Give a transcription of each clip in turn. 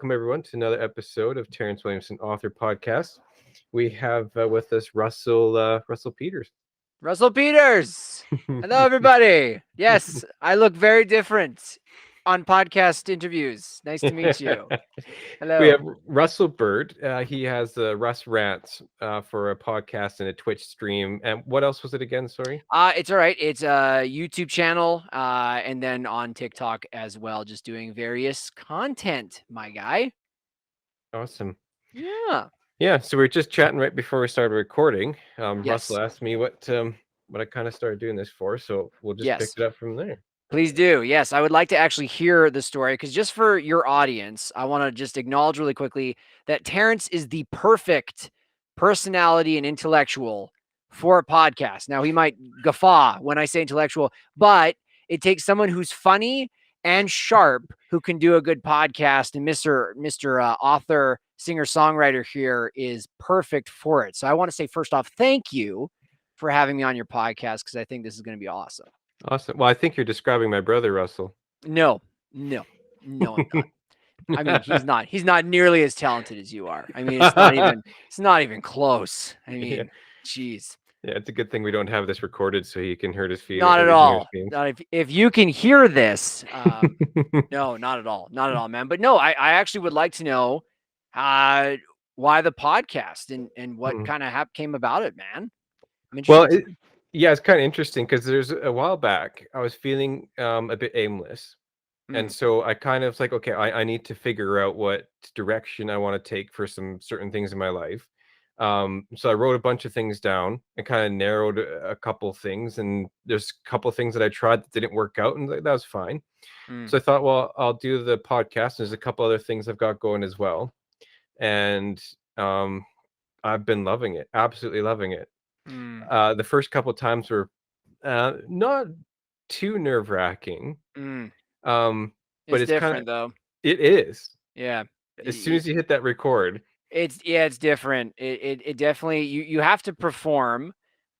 welcome everyone to another episode of Terrence Williamson Author Podcast. We have with us Russell Peters. Russell Peters. Hello, everybody. Yes, I look very different on podcast interviews. Nice to meet you. We have Hello. Russell Bird. He has Russ Rantz for a podcast and a Twitch stream. And what else was it again? Sorry. It's all right. It's a YouTube channel, and then on TikTok as well, just doing various content, my guy. Awesome. Yeah. Yeah. So we were just chatting right before we started recording. Russell Yes. asked me what I kind of started doing this for, so we'll just pick Yes. it up from there. Please do. Yes, I would like to actually hear the story because just for your audience, I want to just acknowledge really quickly that Terrence is the perfect personality and intellectual for a podcast. Now, he might guffaw when I say intellectual, but it takes someone who's funny and sharp who can do a good podcast. And Mr. Author, singer, songwriter here is perfect for it. So I want to say, first off, thank you for having me on your podcast because I think this is going to be awesome. Awesome. Well, I think you're describing my brother, Russell. No, I'm not. I mean, he's not nearly as talented as you are. I mean, it's not even close. I mean, jeez. Yeah, it's a good thing we don't have this recorded so he can hurt his feelings. Not at all. Not if you can hear this. No, not at all. Not at all, man. But no, I actually would like to know why the podcast and what kind of came about it, man. Well, it's kind of interesting because there's a while back I was feeling a bit aimless. And so I kind of was like, okay, I need to figure out what direction I want to take for some certain things in my life. So I wrote a bunch of things down and kind of narrowed a couple things. And there's a couple things that I tried that didn't work out, and that was fine. So I thought, well, I'll do the podcast. There's a couple other things I've got going as well. And I've been loving it, absolutely loving it. The first couple of times were not too nerve-wracking. But it's different though. It is. Yeah. As soon as you hit that record. It's different. It definitely you have to perform,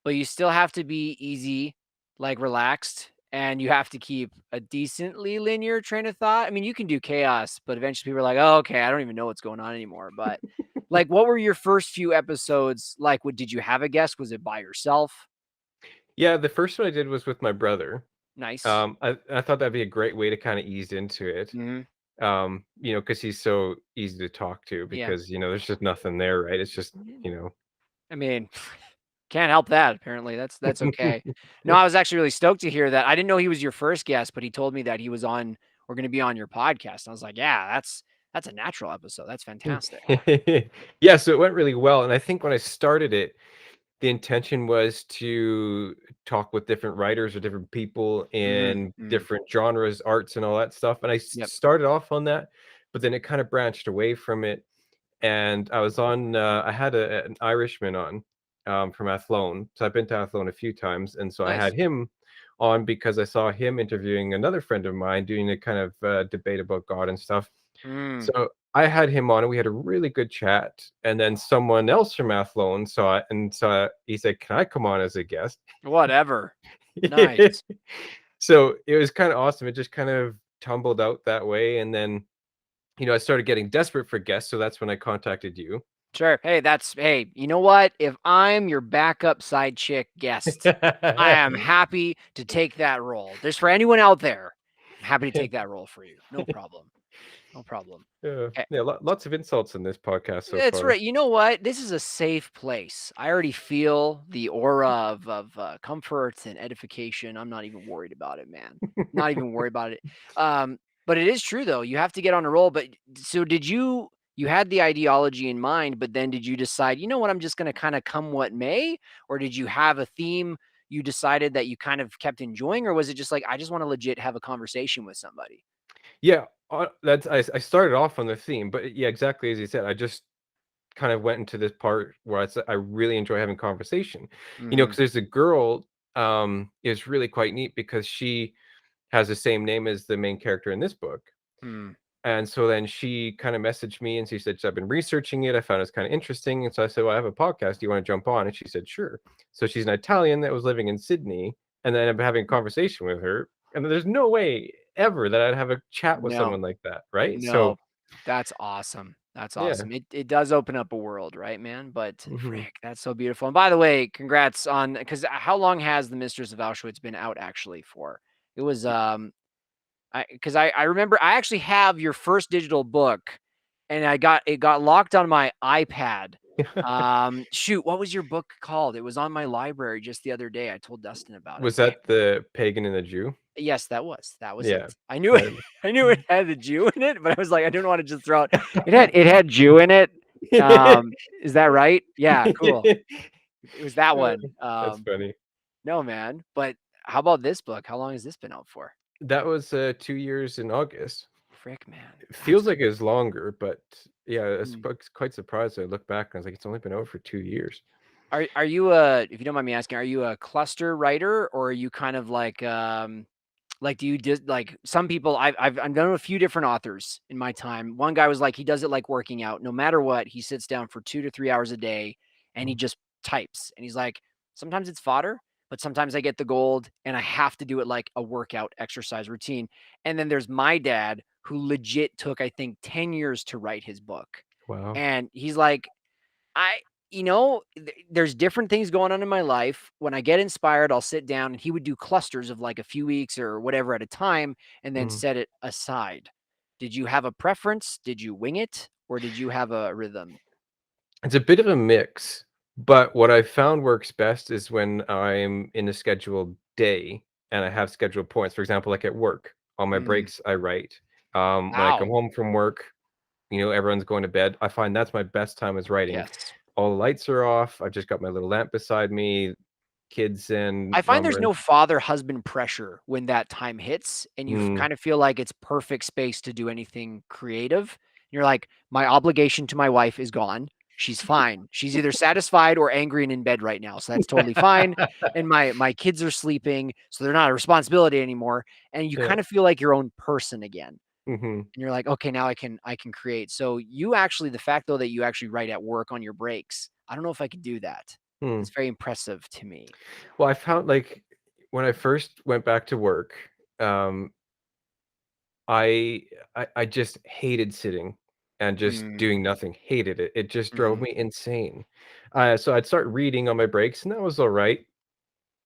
but you still have to be easy, like relaxed, and you have to keep a decently linear train of thought. I mean, you can do chaos, but eventually people are like, "Oh, okay, I don't even know what's going on anymore." But like, what were your first few episodes like? Did you have a guest? Was it by yourself? Yeah, the first one I did was with my brother. Nice. I thought that'd be a great way to kind of ease into it. Because he's so easy to talk to because there's just nothing there, right? It's just I mean, can't help that. Apparently, that's okay. No, I was actually really stoked to hear that. I didn't know he was your first guest, but he told me that he was on. We're going to be on your podcast. I was like, yeah, that's a natural episode. That's fantastic. Yeah, so it went really well, and I think when I started it, the intention was to talk with different writers or different people in different genres, arts, and all that stuff. And I started off on that, but then it kind of branched away from it. And I was on, I had an Irishman on from Athlone. So I've been to Athlone a few times. And so I had him on because I saw him interviewing another friend of mine doing a kind of debate about God and stuff. So I had him on and we had a really good chat. And then someone else from Athlone saw it. And so he said, "Can I come on as a guest?" Whatever. Nice. So it was kind of awesome. It just kind of tumbled out that way. And then, I started getting desperate for guests. So that's when I contacted you. Sure. Hey, you know what? If I'm your backup side chick guest, I am happy to take that role. Just for anyone out there, I'm happy to take that role for you. No problem. No problem. Yeah, lots of insults in this podcast so That's far. right. You know what? This is a safe place. I already feel the aura of comfort and edification. I'm not even worried about it, man. Not even worried about it. But it is true, though. You have to get on a roll. But so did you had the ideology in mind, but then did you decide, you know what, I'm just going to kind of come what may? Or did you have a theme you decided that you kind of kept enjoying? Or was it just like, I just want to legit have a conversation with somebody? Yeah, I started off on the theme, but yeah, exactly as you said, I just kind of went into this part where I really enjoy having conversation. Because there's a girl, is really quite neat because she has the same name as the main character in this book. And so then she kind of messaged me and she said, "I've been researching it. I found it's kind of interesting." And so I said, "Well, I have a podcast. Do you want to jump on?" And she said, "Sure." So she's an Italian that was living in Sydney, and then I'm having a conversation with her. And there's no way ever that I'd have a chat with someone like that, right? No. That's awesome. That's Yeah. awesome. It does open up a world, right, man? But Hmm. frick, that's so beautiful. And by the way, congrats on because how long has the Mistress of Auschwitz been out actually for? It was I remember I actually have your first digital book, and it got locked on my iPad. Shoot, what was your book called? It was on my library just the other day. I told Dustin about it. Was that the Pagan and the Jew? Yes, that was Yeah. it. I knew it. That I knew it had the Jew in it, but I was like, I didn't want to just throw it. It had Jew in it. Is that right? Yeah, cool. It was that Uh, one. That's funny. No, man. But how about this book? How long has this been out for? That was 2 years in August. Frick, man. It That's feels like it was longer, but yeah, I was mm. quite surprised. I look back and I was like, it's only been out for 2 years. Are you a if you don't mind me asking, are you a cluster writer or are you kind of like do you just like some people I've known a few different authors in my time. One guy was like he does it like working out. No matter what, he sits down for 2 to 3 hours a day and he Mm. just types. And he's like, sometimes it's fodder, but sometimes I get the gold and I have to do it like a workout exercise routine. And then there's my dad who legit took I think 10 years to write his book. Wow. And he's like I there's different things going on in my life. When I get inspired, I'll sit down and he would do clusters of like a few weeks or whatever at a time and then Mm. set it aside. Did you have a preference? Did you wing it or did you have a rhythm? It's a bit of a mix, but what I found works best is when I'm in a scheduled day and I have scheduled points. For example, like at work, on my Mm, breaks, I write. When I come wow. home from work, everyone's going to bed. I find that's my best time is writing. Yes. All the lights are off. I've just got my little lamp beside me. Kids and I find mom there's are in. no father husband pressure when that time hits and you Mm, kind of feel like it's perfect space to do anything creative. You're like, my obligation to my wife is gone. She's fine. She's either satisfied or angry and in bed right now. So that's totally fine. And my kids are sleeping, so they're not a responsibility anymore. And you yeah. kind of feel like your own person again. Hmm. And you're like, okay, now I can create. So you actually the fact though that you actually write at work on your breaks, I don't know if I could do that. Hmm. It's very impressive to me. Well, I found like when I first went back to work, um, I I just hated sitting and just Mm, doing nothing, hated it. It just drove mm. me insane. So I'd start reading on my breaks, and that was alright,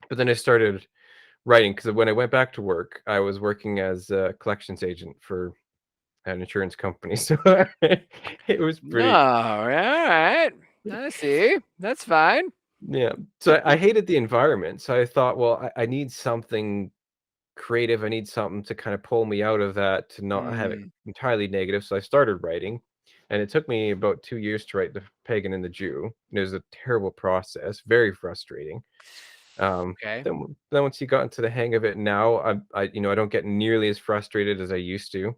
but then I started writing because when I went back to work, I was working as a collections agent for an insurance company, so it was No, pretty. alright. I see. That's fine. Yeah. So I hated the environment, so I thought, well, I need something creative. I need something to kind of pull me out of that to not have it Mm, entirely negative. So I started writing, and it took me about 2 years to write The Pagan and the Jew. And it was a terrible process, very frustrating. okay. Then once you got into the hang of it, now I don't get nearly as frustrated as I used to.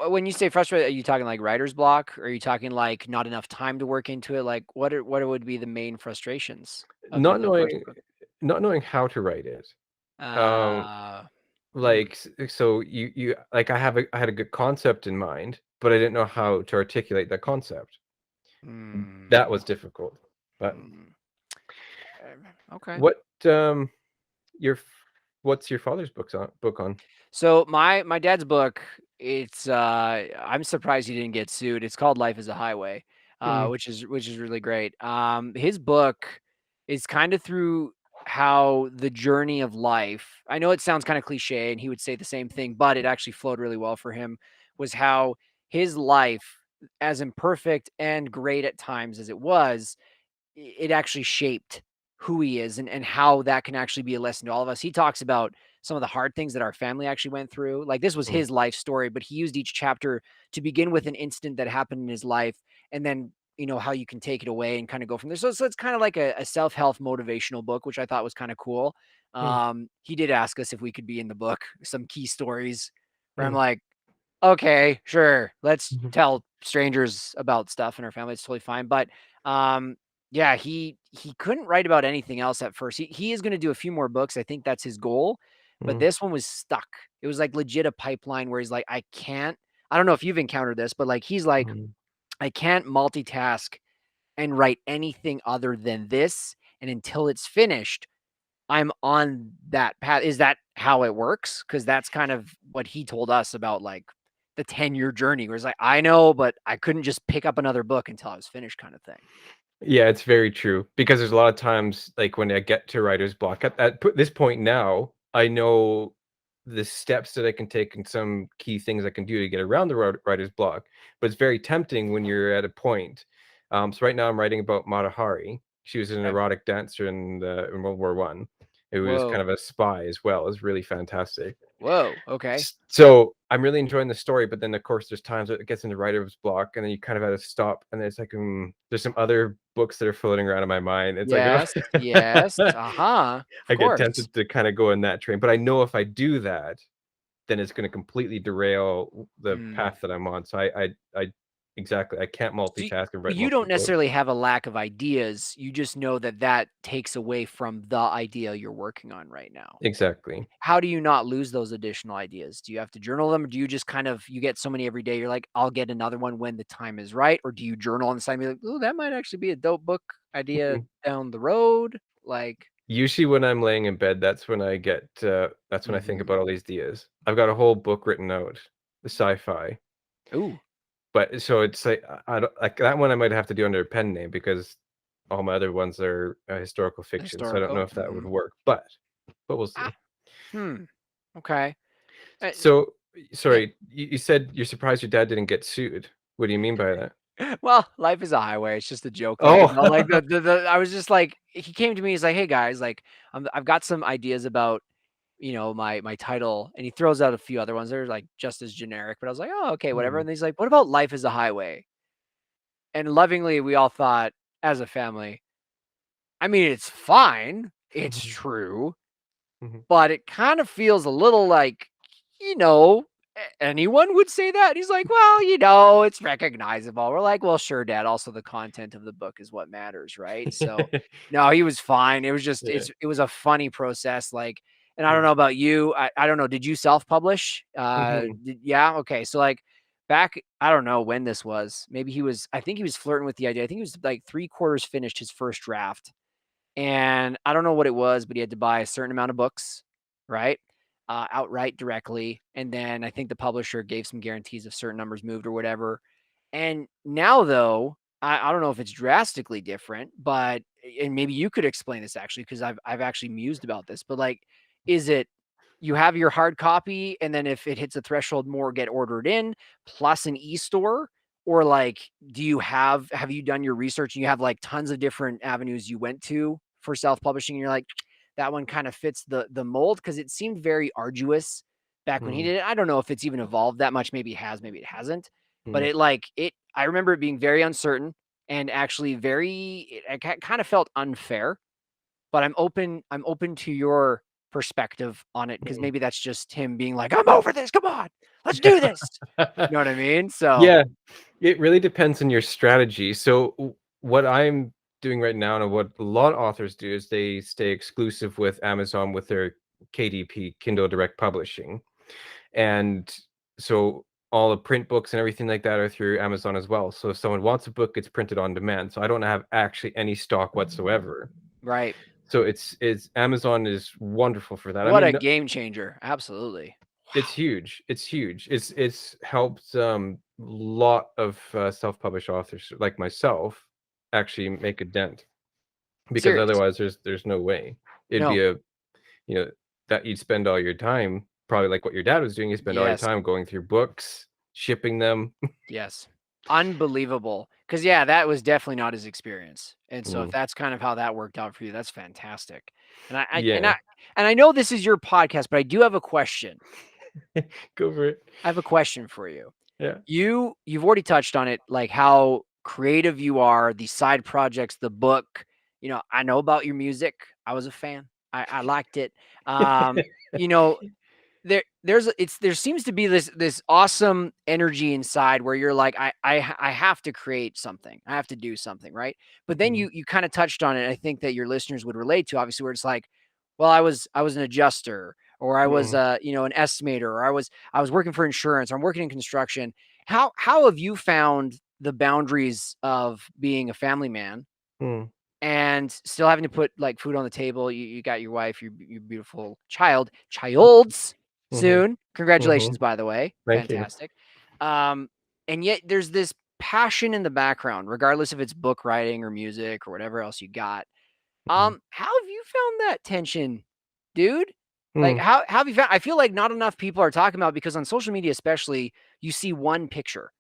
When you say frustrated, are you talking like writer's block? Or are you talking like not enough time to work into it? Like what would be the main frustrations of Not the first knowing book? not knowing how to write it. Um, Uh, hmm, like so you like I had a good concept in mind, but I didn't know how to articulate that concept. hmm, That was difficult. But hmm. Okay. what your f- what's your father's book on? So my dad's book, it's I'm surprised he didn't get sued. It's called Life is a Highway, Mm, which is really great. His book is kind of through how the journey of life. I know it sounds kind of cliche, and he would say the same thing, but it actually flowed really well for him. Was how his life, as imperfect and great at times as it was, it actually shaped who he is and how that can actually be a lesson to all of us. He talks about some of the hard things that our family actually went through. Like this was mm, his life story, but he used each chapter to begin with an incident that happened in his life and then how you can take it away and kind of go from there. So it's kind of like a self-help motivational book, which I thought was kind of cool. mm, He did ask us if we could be in the book, some key stories where I'm mm, like, okay, sure. Let's mhm, tell strangers about stuff in our family. It's totally fine. But um, yeah, he couldn't write about anything else at first. He is going to do a few more books. I think that's his goal. But mm, this one was stuck. It was like legit a pipeline where he's like, I can't. I don't know if you've encountered this, but like he's like, mm, I can't multitask and write anything other than this. And until it's finished, I'm on that path. Is that how it works? Because that's kind of what he told us about like the 10-year journey where it's like, I know, but I couldn't just pick up another book until I was finished kind of thing. Yeah, it's very true because there's a lot of times, like, when I get to writer's block, this point now, I know the steps that I can take and some key things I can do to get around the writer's block, but it's very tempting when you're at a point. So right now I'm writing about Mata Hari. She was an Okay. erotic dancer in World War One. It was kind Whoa. of a spy as well. It was really fantastic. Whoa. Okay. So I'm really enjoying the story, but then of course there's times that it gets into writer's block, and then you kind of have to stop. And then it's like, there's some other books that are floating around in my mind. It's like, Yes. Yes. Uh-huh. Of I get course. tempted to kind of go in that train, but I know if I do that, then it's going to completely derail the Mm. path that I'm on. So exactly, I can't So multitask and write you don't multiple books. necessarily have a lack of ideas. You just know that that takes away from the idea you're working on right now. Exactly. How do you not lose those additional ideas? Do you have to journal them, or do you just kind of you get so many every day, you're like, I'll get another one when the time is right? Or do you journal on the side and be like, oh, that might actually be a dope book idea down the road? Like, Usually when I'm laying in bed, that's when I think mhm. about all these ideas. I've got a whole book written out, the sci-fi. Ooh, But so it's like I don't like that one I might have to do under a pen name because all my other ones are historical fiction. So I don't know historical. if that would work, but we'll Ah, see. hmm. Okay. Uh, So yeah. sorry, you said you're surprised your dad didn't get sued. What do you mean by that? Well, life is a highway. It's just a joke, like Oh. about like the I was just like he came to me, he's like, "Hey guys, like I've got some ideas about, my title," and he throws out a few other ones. They're like just as generic, but I was like, "Oh, okay, whatever." Hmm. And he's like, "What about life is a highway?" And lovingly, we all thought as a family, I mean, it's fine. It's Mhm, true, mhm, but it kind of feels a little like, you know, anyone would say that. He's like, well, it's recognizable. We're like, well, sure, Dad. Also, the content of the book is what matters, right? So, no, he was fine. It was just, yeah. it was a funny process. Like, and I don't Mm, know about you. I don't know. Did you self publish? mhm, Yeah. Okay. So, like, back, I don't know when this was. Maybe I think he was flirting with the idea. I think he was like 3/4 finished his first draft, and I don't know what it was, but he had to buy a certain amount of books, right? Outright directly. And then I think the publisher gave some guarantees if certain numbers moved or whatever. And now, though, I don't know if it's drastically different, but and maybe you could explain this actually, because I've actually mused about this, but like, is it you have your hard copy, and then if it hits a threshold, more get ordered in, plus an e-store? Or like, have you done your research and you have like tons of different avenues you went to for self-publishing, and you're like, that one kind of fits the mold? Because it seemed very arduous back when he mm, did it. I don't know if it's even evolved that much. Maybe it has, maybe it hasn't. But mm, it I remember it being very uncertain, and actually I kind of felt unfair. But I'm open to your perspective on it, because mm. maybe that's just him being like, I'm over this. Come on, let's do this. You know what I mean? So Yeah, it really depends on your strategy. So what I'm doing right now and what a lot of authors do is they stay exclusive with Amazon with their KDP, Kindle Direct Publishing. And so all the print books and everything like that are through Amazon as well. So if someone wants a book, it's printed on demand. So I don't have actually any stock whatsoever. right. So it's Amazon is wonderful for that. I What a mean, game changer. Absolutely. it's Wow. huge. It's huge. It's helped lot of self-published authors like myself actually make a dent because Serious. otherwise there's no way. It'd No. be you know that you'd spend all your time probably like what your dad was doing. You spend all your Yes. time going through books, shipping them. Yes. Unbelievable. Because yeah, that was definitely not his experience. And so if Mm, that's kind of how that worked out for you, that's fantastic. And I and yeah. I and I know this is your podcast, but I do have a question. Go for it. I have a question for you. Yeah. You've already touched on it, like how creative you are, the side projects, the book. I know about your music. I was a fan. I liked it. Um, you know, there seems to be this awesome energy inside where you're like, I have to create something. I have to do something, right? But then Mhm, you kind of touched on it. I think that your listeners would relate to, obviously, where it's like, well, I was an adjuster, or I was mhm, an estimator, or I was working for insurance, or I'm working in construction. How have you found the boundaries of being a family man mm, and still having to put like food on the table? You got your wife, your beautiful childs mhm, soon. mhm. Congratulations, by the way. Thank you. Fantastic. Um, and yet there's this passion in the background, regardless if it's book writing or music or whatever else you got. Mhm. How have you found that tension, dude? Like, Hmm. how have you found? I feel like not enough people are talking about because on social media, especially, you see one picture,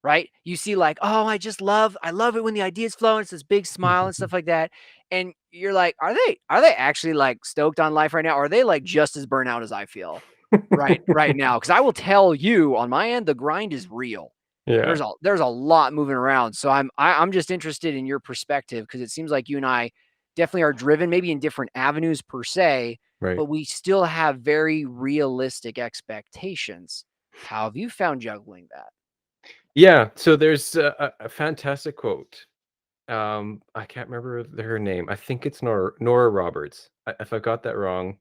right? You see like, oh, I love it when the ideas flow and it's this big smile and stuff like that. And you're like, are they actually like stoked on life right now? Or are they like just as burnt out as I feel right now? Because I will tell you on my end, the grind is real. Yeah. There's a lot moving around. So I'm just interested in your perspective because it seems like you and I definitely are driven, maybe in different avenues per se, Right. but we still have very realistic expectations. How have you found juggling that? Yeah. So there's a fantastic quote. I can't remember her name. I think it's Nora Roberts. If I got that wrong,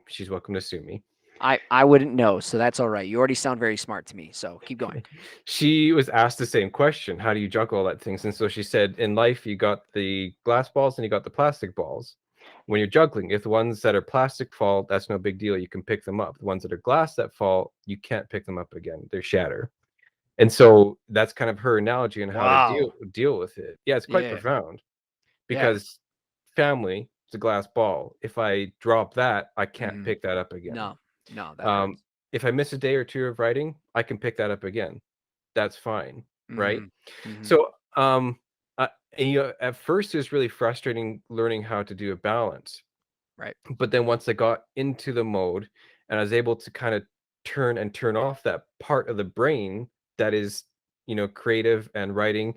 she's welcome to sue me. I wouldn't know, so that's all right. You already sound very smart to me, so keep going. She was asked the same question: how do you juggle all that things? And so she said, in life, you got the glass balls and you got the plastic balls. When you're juggling, if the ones that are plastic fall, that's no big deal. You can pick them up. The ones that are glass that fall, you can't pick them up again. They shatter. And so that's kind of her analogy on how to deal Wow. deal with it. Yeah, it's quite Yeah. profound Yeah. because family is a glass ball. If I drop that, I can't Mhm. pick that up again. No. No, that Um, hurts. if I miss a day or two of writing, I can pick that up again. That's fine, right? Mhm. Mhm. So, and, at first, it was really frustrating learning how to do a balance, Right. but then once I got into the mode and I was able to kind of turn off that part of the brain that is, creative and writing,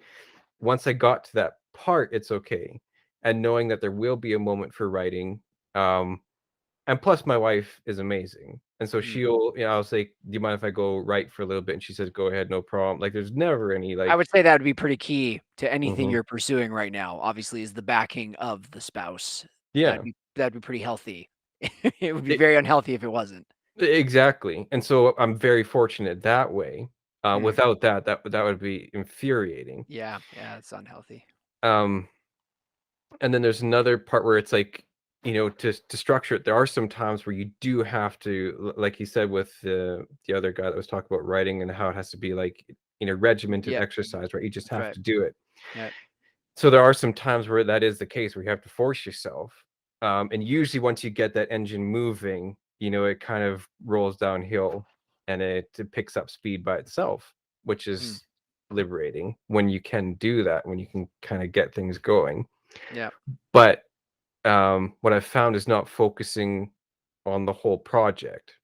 once I got to that part, it's okay. And knowing that there will be a moment for writing, um, and plus my wife is amazing. And so Mm. I'll say, "Do you mind if I go write for a little bit?" And she says, "Go ahead, no problem." Like, there's never any I like, would say that would be pretty key to anything mhm. you're pursuing right now, obviously, is the backing of the spouse. Yeah. That'd be pretty healthy. It would be E very unhealthy if it wasn't. exactly. And so I'm very fortunate that way. Mm. Without that, that would be infuriating. Yeah. Yeah, it's unhealthy. Um, and then there's another part where it's like, to structure it, there are some times where you do have to, like you said with the other guy that was talking about writing and how it has to be like, regimented Yep. exercise, right? You just That's have right. to do it. Yep. So there are some times where that is the case where you have to force yourself. And usually once you get that engine moving, it kind of rolls downhill and it picks up speed by itself, which Mm. is liberating when you can do that, when you can kind of get things going. Yep. But what I've found is not focusing on the whole project.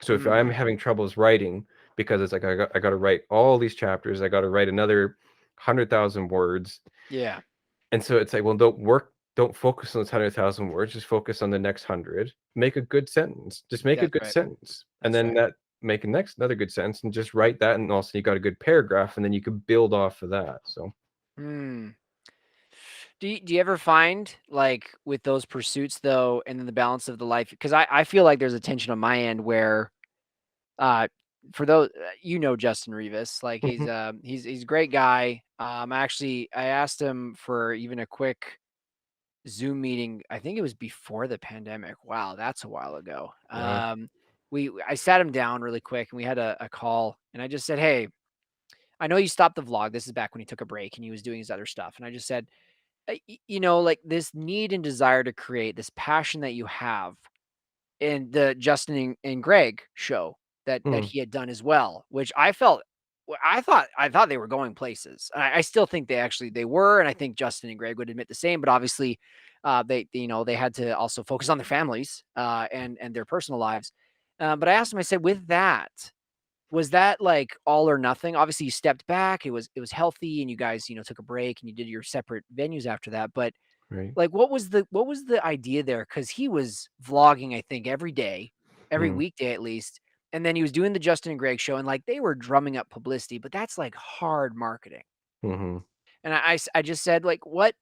So if I'm Mhm. having troubles writing because it's like I got to write all these chapters, I got to write another 100,000 words, Yeah. and so it's like, well, don't focus on those 100,000 words, just focus on the next 100. Make a good sentence. Just make a That's good right. sentence. And That's then right. that make a next another good sentence and just write that, and also you got a good paragraph and then you can build off of that. So, Mm. Do you ever find, like, with those pursuits, though, and then the balance of the life? Because I feel like there's a tension on my end where, uh, for those Justin Rivas, like, mhm, he's a great guy. Actually, I asked him for even a quick Zoom meeting. I think it was before the pandemic. Wow, that's a while ago. yeah. I sat him down really quick, and we had a call, and I just said, "Hey, I know you stopped the vlog." This is back when he took a break and he was doing his other stuff, and I just said, like this need and desire to create, this passion that you have in the Justin and Greg show that Mm, he had done as well, which I felt, I thought they were going places. And I still think they were, and I think Justin and Greg would admit the same. But obviously, they had to also focus on their families and their personal lives. But I asked him, I said, with that, was that like all or nothing? Obviously, you stepped back. It was healthy, and you guys took a break and you did your separate venues after that. But right. like, what was the idea there? Because he was vlogging, I think, every day, every Mm, weekday at least, and then he was doing the Justin and Greg show, and like they were drumming up publicity, but that's like hard marketing. mhm, And I just said, like, what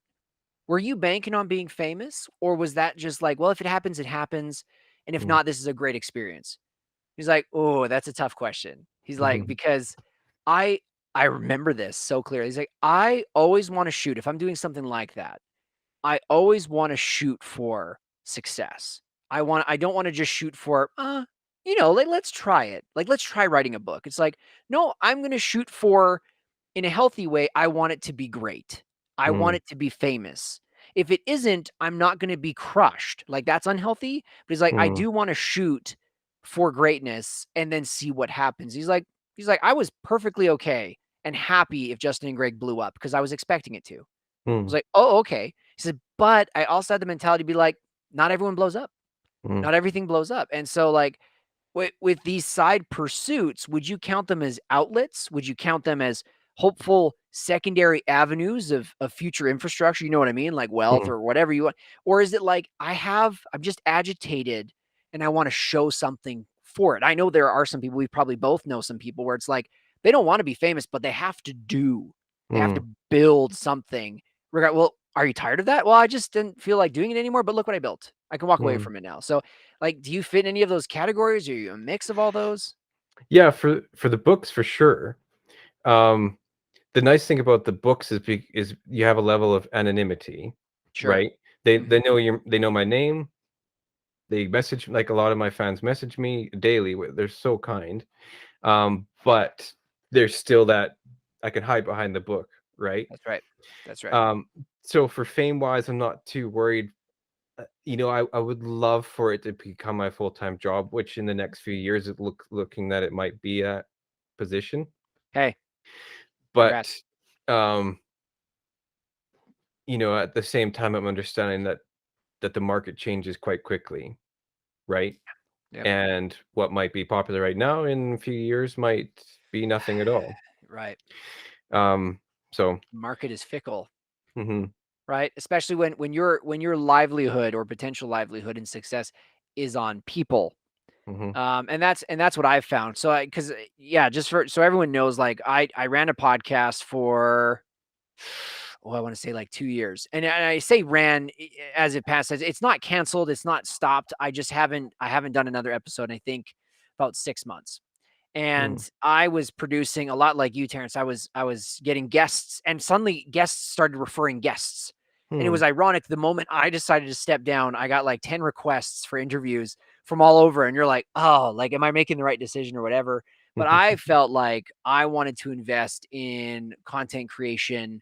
were you banking on being famous, or was that just like, well, if it happens, it happens, and if mm, not, this is a great experience? He's like, "Oh, that's a tough question." He's like, mhm, "Because I I remember this so clearly." He's like, "I always wanna shoot if I'm doing something like that, I always wanna shoot for success. I don't wanna just shoot for, like, let's try it. Like, let's try writing a book. It's like, no, I'm going to shoot for, in a healthy way, I want it to be great. I want Mm, it to be famous. If it isn't, I'm not going to be crushed. Like, that's unhealthy. But he's like, I mm, do want to shoot for greatness and then see what happens. He's like, I was perfectly okay and happy if Justin and Greg blew up because I was expecting it to. I was mm, like, oh, okay. He said, but I also had the mentality to be like, not everyone blows up. mm, Not everything blows up. And so, like, with these side pursuits, would you count them as outlets? Would you count them as hopeful secondary avenues of future infrastructure? You know what I mean? Like wealth mm, or whatever you want. Or is it like, I'm just agitated and I want to show something for it? I know there are some people, we probably both know some people where it's like, they don't want to be famous, but they have to mm, build something. Well, are you tired of that? Well, I just didn't feel like doing it anymore, but look what I built. I can walk away mm. from it now. So, like, do you fit in any of those categories? Are you a mix of all those? Yeah, for the books for sure. Um, the nice thing about the books is you have a level of anonymity, Sure. right? They Mhm. they know my name. They message like a lot of my fans message me daily. They're so kind. But there's still that I can hide behind the book, right? That's right. That's right. Um, so for fame wise, I'm not too worried. I would love for it to become my full-time job, which in the next few years looking that it might be a position. Hey, But congrats. um, at the same time, I'm understanding that the market changes quite quickly, right? Yep. And what might be popular right now in a few years might be nothing at all. Right. Um, so Market is fickle, mhm, right? Especially when your livelihood or potential livelihood and success is on people. mhm, And that's what I've found. So because yeah, just for so everyone knows, like I ran a podcast for, oh, I want to say like 2 years. And I say ran as it passed. It's not canceled. It's not stopped. I haven't done another episode in, I think, about 6 months. And mm, I was producing a lot like you, Terrence. I was getting guests, and suddenly guests started referring guests. And it mm, was ironic. The moment I decided to step down, I got like 10 requests for interviews from all over. And you're like, oh, like, am I making the right decision or whatever? But I felt like I wanted to invest in content creation,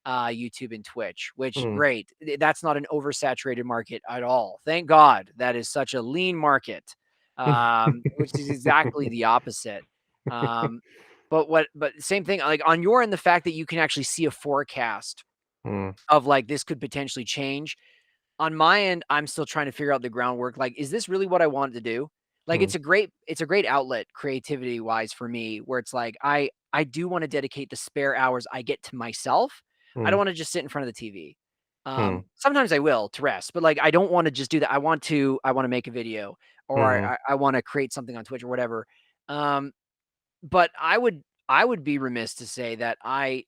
YouTube and Twitch, which mm. great. That's not an oversaturated market at all. Thank God that is such a lean market, which is exactly the opposite. Um, but same thing, like on your end, the fact that you can actually see a forecast Mm, of like this could potentially change. On my end, I'm still trying to figure out the groundwork. Like, is this really what I want to do? Like, mm, it's a great outlet creativity wise for me, where it's like I do want to dedicate the spare hours I get to myself. I don't mm, want to just sit in front of the TV. mm, Sometimes I will to rest, but like I don't want to just do that. I want to make a video, or mhm, I want to create something on Twitch or whatever. Um, but I would be remiss to say that I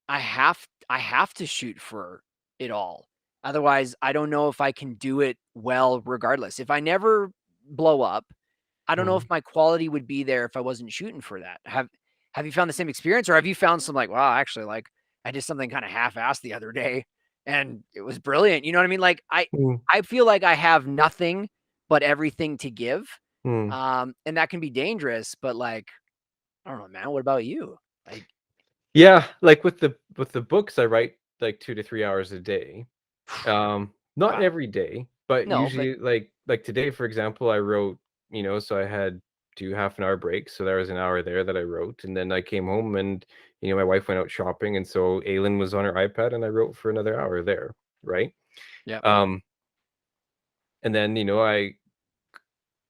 have to shoot for it all. Otherwise, I don't know if I can do it well regardless. If I never blow up, I don't know mm. if my quality would be there if I wasn't shooting for that. Have you found the same experience, or have you found some like, wow, actually, like I did something kind of half-assed the other day and it was brilliant. You know what I mean? Like Mm, I feel like I have nothing but everything to give. mm. And that can be dangerous, but like, I don't know, man. What about you? Like, Yeah, like with the books, I write like 2 to 3 hours a day. Not wow. every day, but No, but usually like today, for example, I wrote, so I had 2 half-an-hour breaks, so there was an hour there that I wrote, and then I came home and, my wife went out shopping, and so Aylin was on her iPad and I wrote for another hour there, right? yeah, Um, and then, I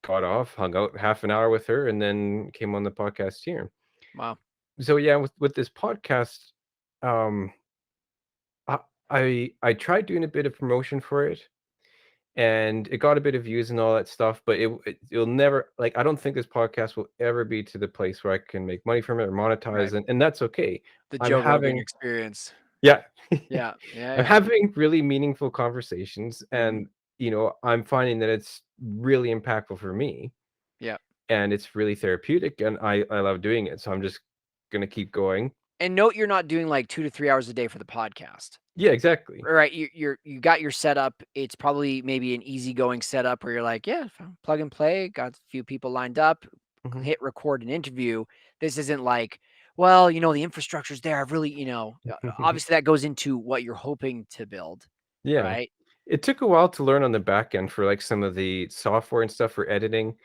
got off, hung out half an hour with her, and then came on the podcast here. wow. So yeah, with this podcast, um, I I tried doing a bit of promotion for it, and it got a bit of views and all that stuff, but it'll never, like, I don't think this podcast will ever be to the place where I can make money from it or Right. monetize, and that's okay. The I'm Joe Rogan having experience. Yeah. Yeah, yeah, I'm yeah. having really meaningful conversations, Mhm. and, I'm finding that it's really impactful for me, Yeah. and it's really therapeutic, and I love doing it, so I'm just gonna keep going. And note you're not doing like 2 to 3 hours a day for the podcast. Yeah, exactly. Right, you got your setup. It's probably maybe an easygoing setup where you're like, yeah, plug and play. Got a few people lined up. Mhm. Hit record an interview. This isn't like, well, the infrastructure's there. I've really, obviously that goes into what you're hoping to build, Yeah. right? It took a while to learn on the back end for, like, some of the software and stuff for editing,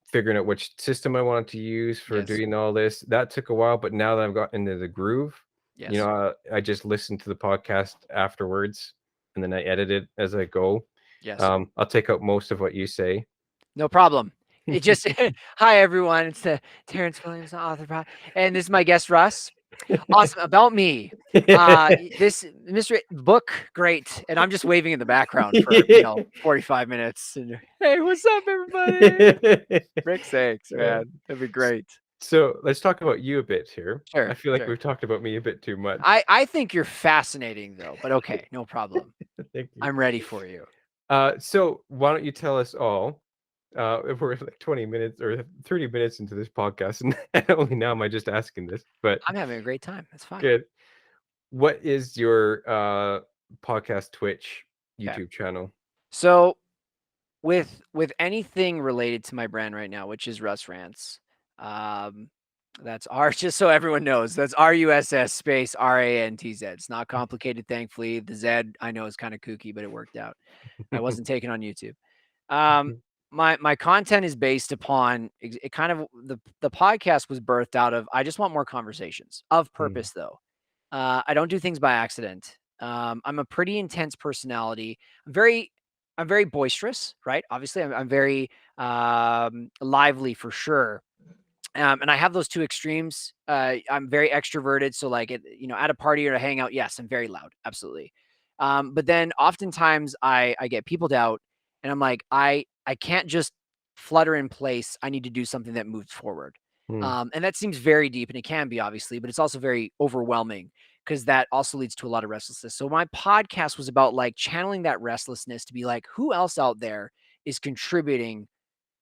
figuring out which system I wanted to use for Yes, doing all this. That took a while, but now that I've got into the groove, yes, I just listen to the podcast afterwards, and then I edit it as I go. yes. I'll take out most of what you say. No problem. It just hi everyone. It's Terrence Williams, author, and this is my guest Russ. Awesome. About me. This Mr. Book, great. And I'm just waving in the background for, 45 minutes. And hey, what's up, everybody? Rick sakes, Yeah. man. That'd be S great. so, let's talk about you a bit here. I Sure, feel like sure. we've talked about me a bit too much. I think you're fascinating though, but okay, no problem. Thank you. I'm ready for you. So why don't you tell us all, if we're like 20 minutes or 30 minutes into this podcast, and only now am I just asking this, but I'm having a great time. That's fine. good. What is your podcast Twitch Okay. YouTube channel? So with anything related to my brand right now, which is Russ Rantz, um, that's R just so everyone knows, that's RUSS space RANTZ. It's not complicated, thankfully. The Z I know is kind of kooky, but it worked out. I wasn't taken on YouTube. Um, my content is based upon it kind of the podcast was birthed out of I just want more conversations of Mm, purpose though. I don't do things by accident. I'm a pretty intense personality. I'm very boisterous, right? Obviously, I'm very lively for sure. And I have those two extremes. I'm very extroverted, so like at a party or a hangout, yes, I'm very loud, absolutely. But then oftentimes I get peopled out, and I'm like I can't just flutter in place. I need to do something that moves forward. mm, And that seems very deep, and it can be obviously, but it's also very overwhelming because that also leads to a lot of restlessness. So my podcast was about like channeling that restlessness to be like, who else out there is contributing,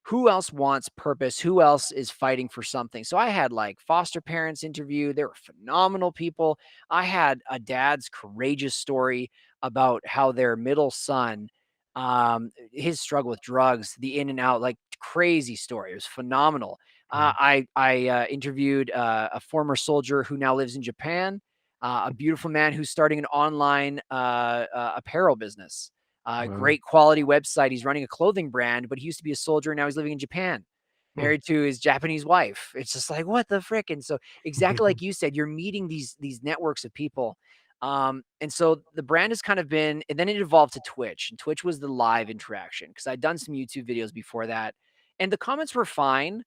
who else wants purpose? Who else is fighting for something? So I had like foster parents interview. They were phenomenal people. I had a dad's courageous story about how their middle son, his struggle with drugs, the in and out, like crazy story. It was phenomenal. mm, I interviewed a former soldier who now lives in Japan, a beautiful man who's starting an online apparel business, wow. great quality website. He's running a clothing brand, but he used to be a soldier. Now he's living in Japan, Mm. married to his Japanese wife. It's just like, what the frick? And so exactly like you said, you're meeting these networks of people. And so the brand has kind of been, and then it evolved to Twitch. And Twitch was the live interaction because I'd done some YouTube videos before that. And the comments were fine.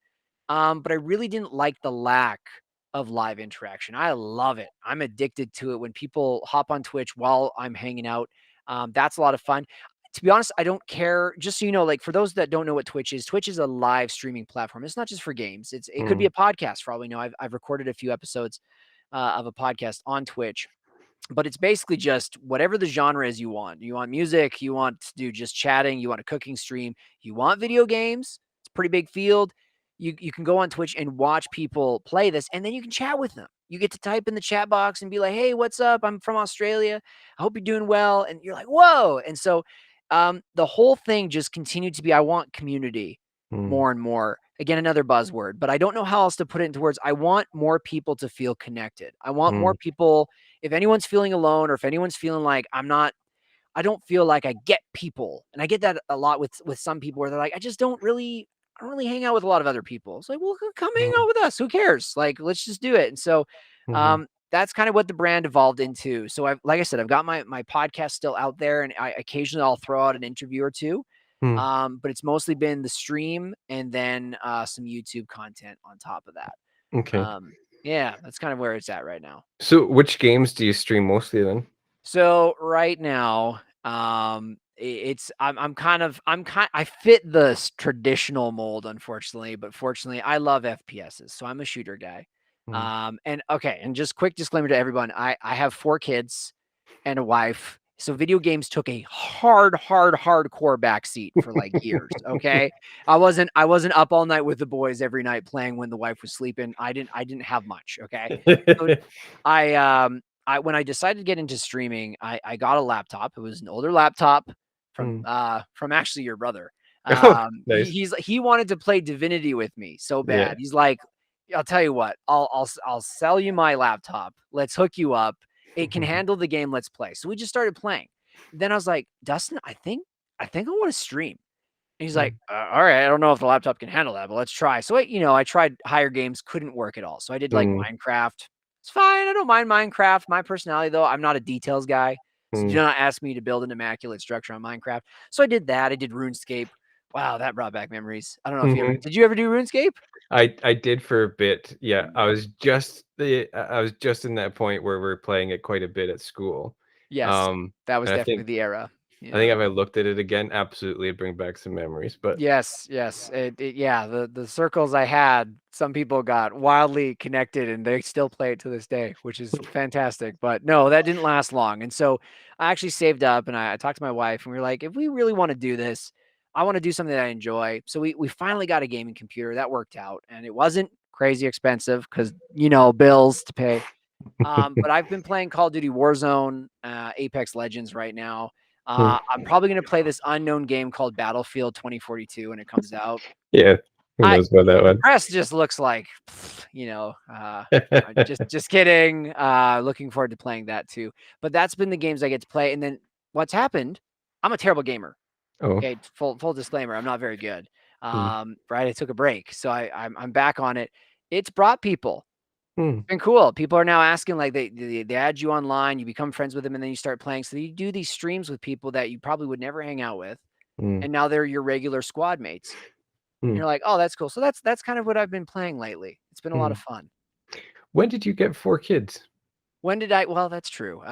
But I really didn't like the lack of live interaction. I love it. I'm addicted to it when people hop on Twitch while I'm hanging out. That's a lot of fun. To be honest, I don't care. Just so you know, like for those that don't know what Twitch is a live streaming platform. It's not just for games. It could be Mm, a podcast for all we know. I've recorded a few episodes of a podcast on Twitch, but it's basically just whatever the genre is you want. You want music, you want to do just chatting, you want a cooking stream, you want video games. It's a pretty big field. You can go on Twitch and watch people play this, and then you can chat with them. You get to type in the chat box and be like, "Hey, what's up? I'm from Australia. I hope you're doing well." And you're like, "Whoa!" And so the whole thing just continued to be, I want community mm, more and more. Again, another buzzword, but I don't know how else to put it into words. I want more people to feel connected. I want more mm, people, if anyone's feeling alone or if anyone's feeling like I don't feel like I get people. And I get that a lot with some people where they're like, I don't really hang out with a lot of other people. It's like, well, come hang mm, out with us. Who cares? Like, let's just do it. And so mhm, that's kind of what the brand evolved into. So like I said, I've got my podcast still out there, and I occasionally I'll throw out an interview or two. mm, But it's mostly been the stream and then some YouTube content on top of that. okay. Yeah, that's kind of where it's at right now. So which games do you stream mostly then? So right now, it's I fit the traditional mold, unfortunately, but fortunately, I love FPSs, so I'm a shooter guy. Mm. And okay, and just quick disclaimer to everyone, I have 4 kids and a wife, so video games took a hardcore backseat for like years. Okay, I wasn't up all night with the boys every night playing when the wife was sleeping. I didn't have much. Okay, so I when I decided to get into streaming, I got a laptop. It was an older laptop Mm. from actually your brother. Oh, nice. He wanted to play Divinity with me so Yeah. bad. He's like, I'll tell you what, I'll sell you my laptop. Let's hook you up. It can handle the game. Let's play. So we just started playing. Then I was like, Dustin, I think I want to stream. And he's like, Mm, all right, I don't know if the laptop can handle that, but let's try. So I tried higher games, couldn't work at all. So I did like mm, Minecraft. It's fine. I don't mind Minecraft. My personality, though, I'm not a details guy. So do mm, not ask me to build an immaculate structure on Minecraft. So I did that. I did RuneScape. Wow, that brought back memories. I don't know if mhm. did you ever do RuneScape? I did for a bit. Yeah, I was just in that point where we're playing it quite a bit at school. Yes, that was And definitely the era. I think Yeah. if I looked at it again, absolutely it'd bring back some memories. But Yes, yes. Yeah, the circles I had, some people got wildly connected and they still play it to this day, which is fantastic. But no, that didn't last long. And so I actually saved up and I talked to my wife and we were like, if we really want to do this, I want to do something that I enjoy. So we finally got a gaming computer. That worked out. And it wasn't crazy expensive because bills to pay. But I've been playing Call of Duty Warzone, Apex Legends right now. mm, I'm probably going to play this unknown game called Battlefield 2042 when it comes out. yeah, who I knows about that The one? press just looks like, just kidding. Looking forward to playing that too. But that's been the games I get to play. And then what's happened? I'm a terrible gamer. Oh, Okay, full disclaimer. I'm not very good. mm, Right. I took a break, so I'm back on it. It's brought people. mm, Been cool. People are now asking, like, they add you online, you become friends with them, and then you start playing. So you do these streams with people that you probably would never hang out with, mm, and now they're your regular squad mates. And mm, you're like, oh, that's cool. So that's kind of what I've been playing lately. It's been a lot of mm. fun. When did you get 4 kids? When did I? Well, that's true.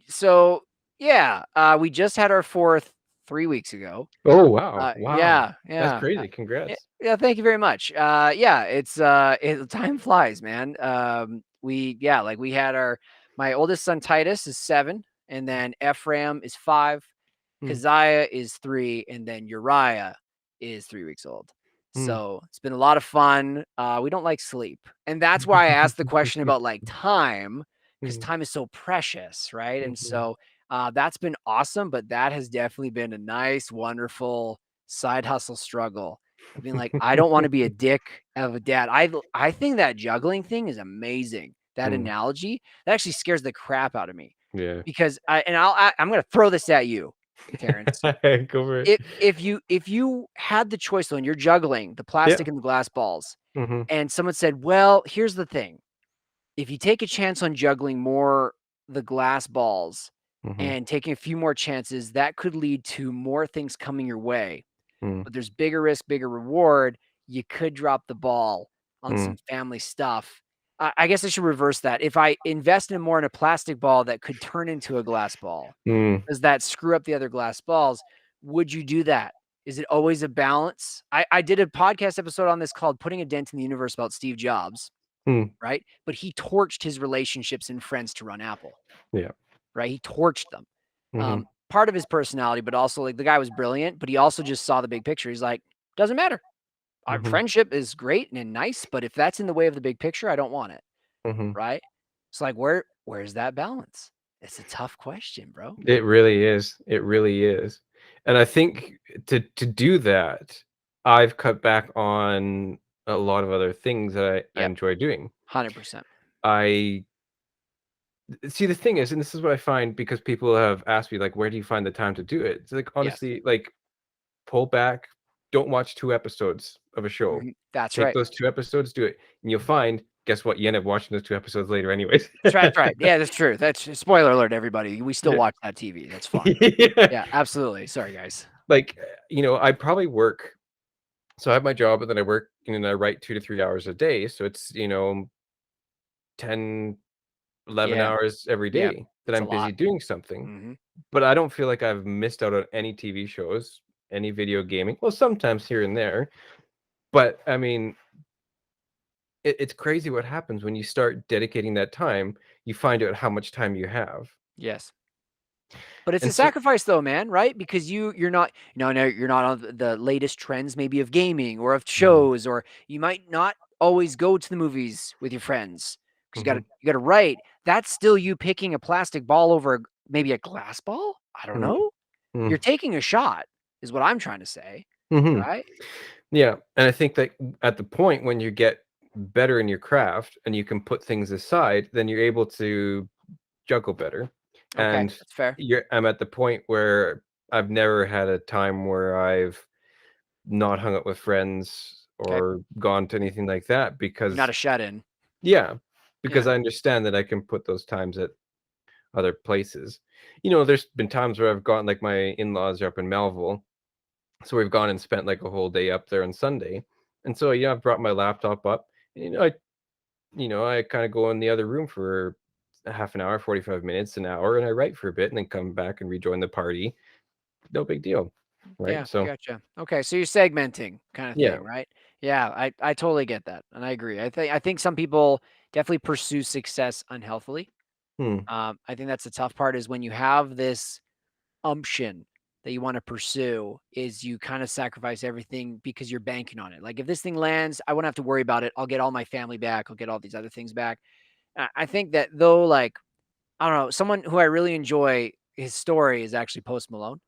So yeah, we just had our fourth 3 weeks ago. Oh, wow, wow. Yeah, That's yeah. crazy, congrats. Yeah, thank you very much. Yeah, time flies, man. Like we had my oldest son Titus is 7, and then Ephraim is 5, Mm, Keziah is 3, and then Uriah is 3 weeks old. mm. So it's been a lot of fun. We don't like sleep, and that's why I asked the question about like time, because Mm, time is so precious, right? And mhm. so that's been awesome, but that has definitely been a nice, wonderful side hustle struggle of being like, I don't want to be a dick of a dad. I think that juggling thing is amazing. That Mm, analogy that actually scares the crap out of me yeah. because I'm going to throw this at you, Terrence. Go for it. If you had the choice though, and you're juggling the Yeah. plastic and the glass balls, Mhm, and someone said, "Well, here's the thing: if you take a chance on juggling more the glass balls mhm, and taking a few more chances, that could lead to more things coming your way. mm, But there's bigger risk, bigger reward. You could drop the ball on mm, some family stuff." I guess I should reverse that. If I invest in more in a plastic ball that could turn into a glass ball, mm, does that screw up the other glass balls? Would you do that? Is it always a balance? I did a podcast episode on this called Putting a Dent in the Universe about Steve Jobs, mm, right? But he torched his relationships and friends to run Apple, yeah. right? He torched them. Mhm, Part of his personality, but also like the guy was brilliant, but he also just saw the big picture. He's like, doesn't matter. Our mhm, friendship is great and nice, but if that's in the way of the big picture, I don't want it. mhm. Right. It's like, where's that balance? It's a tough question, bro. It really is, it really is. And I think to do that, I've cut back on a lot of other things that I Yep. enjoy doing. 100%. I see, the thing is, and this is what I find because people have asked me, like, "Where do you find the time to do it?" It's like, Yes. honestly, like, pull back, don't watch 2 episodes of a show. That's Take right. those 2 episodes, do it, and you'll find, guess what? You end up watching those 2 episodes later anyways. That's right. Yeah, that's true. That's spoiler alert, everybody. We still Yeah. watch that TV. That's fine. Yeah. Yeah, absolutely. Sorry, guys. Like, I probably work so I have my job, and then I work, and I write 2 to 3 hours a day, so it's, 10, 11 Yeah. hours every Yeah. day that It's a I'm lot. busy doing something, hmm but I don't feel like I've missed out on any TV shows, any video gaming, well, sometimes here and there, but, I mean, it's crazy what happens when you start dedicating that time, you find out how much time you have, Yes. But it's a and so sacrifice though, man, right? Because you're not, no, you're not on the latest trends maybe of gaming or of Mhm, shows, or you might not always go to the movies with your friends because Mhm. you got to write. That's still you picking a plastic ball over maybe a glass ball. I don't Mm, know. mm, You're taking a shot, is what I'm trying to say, mhm. right? Yeah, and I think that at the point when you get better in your craft and you can put things aside, then you're able to juggle better. Okay, And that's fair. I'm at the point where I've never had a time where I've not hung out with friends Okay, or gone to anything like that you're not because a shut in. yeah, Yeah. because I understand that I can put those times at other places. There's been times where I've gone like my in-laws are up in Melville. So we've gone and spent like a whole day up there on Sunday. And so, I've brought my laptop up. And, I kind of go in the other room for a half an hour, 45 minutes, an hour, and I write for a bit and then come back and rejoin the party. No big deal. Right. Yeah, So, gotcha. Okay, so you're segmenting kind of yeah. thing, right? Yeah, I totally get that, and I agree. I think some people definitely pursue success unhealthily. Hmm. I think that's the tough part is when you have this umption that you want to pursue, is you kind of sacrifice everything because you're banking on it. Like if this thing lands, I won't have to worry about it. I'll get all my family back. I'll get all these other things back. I think that though, like I don't know, someone who I really enjoy his story is actually Post Malone.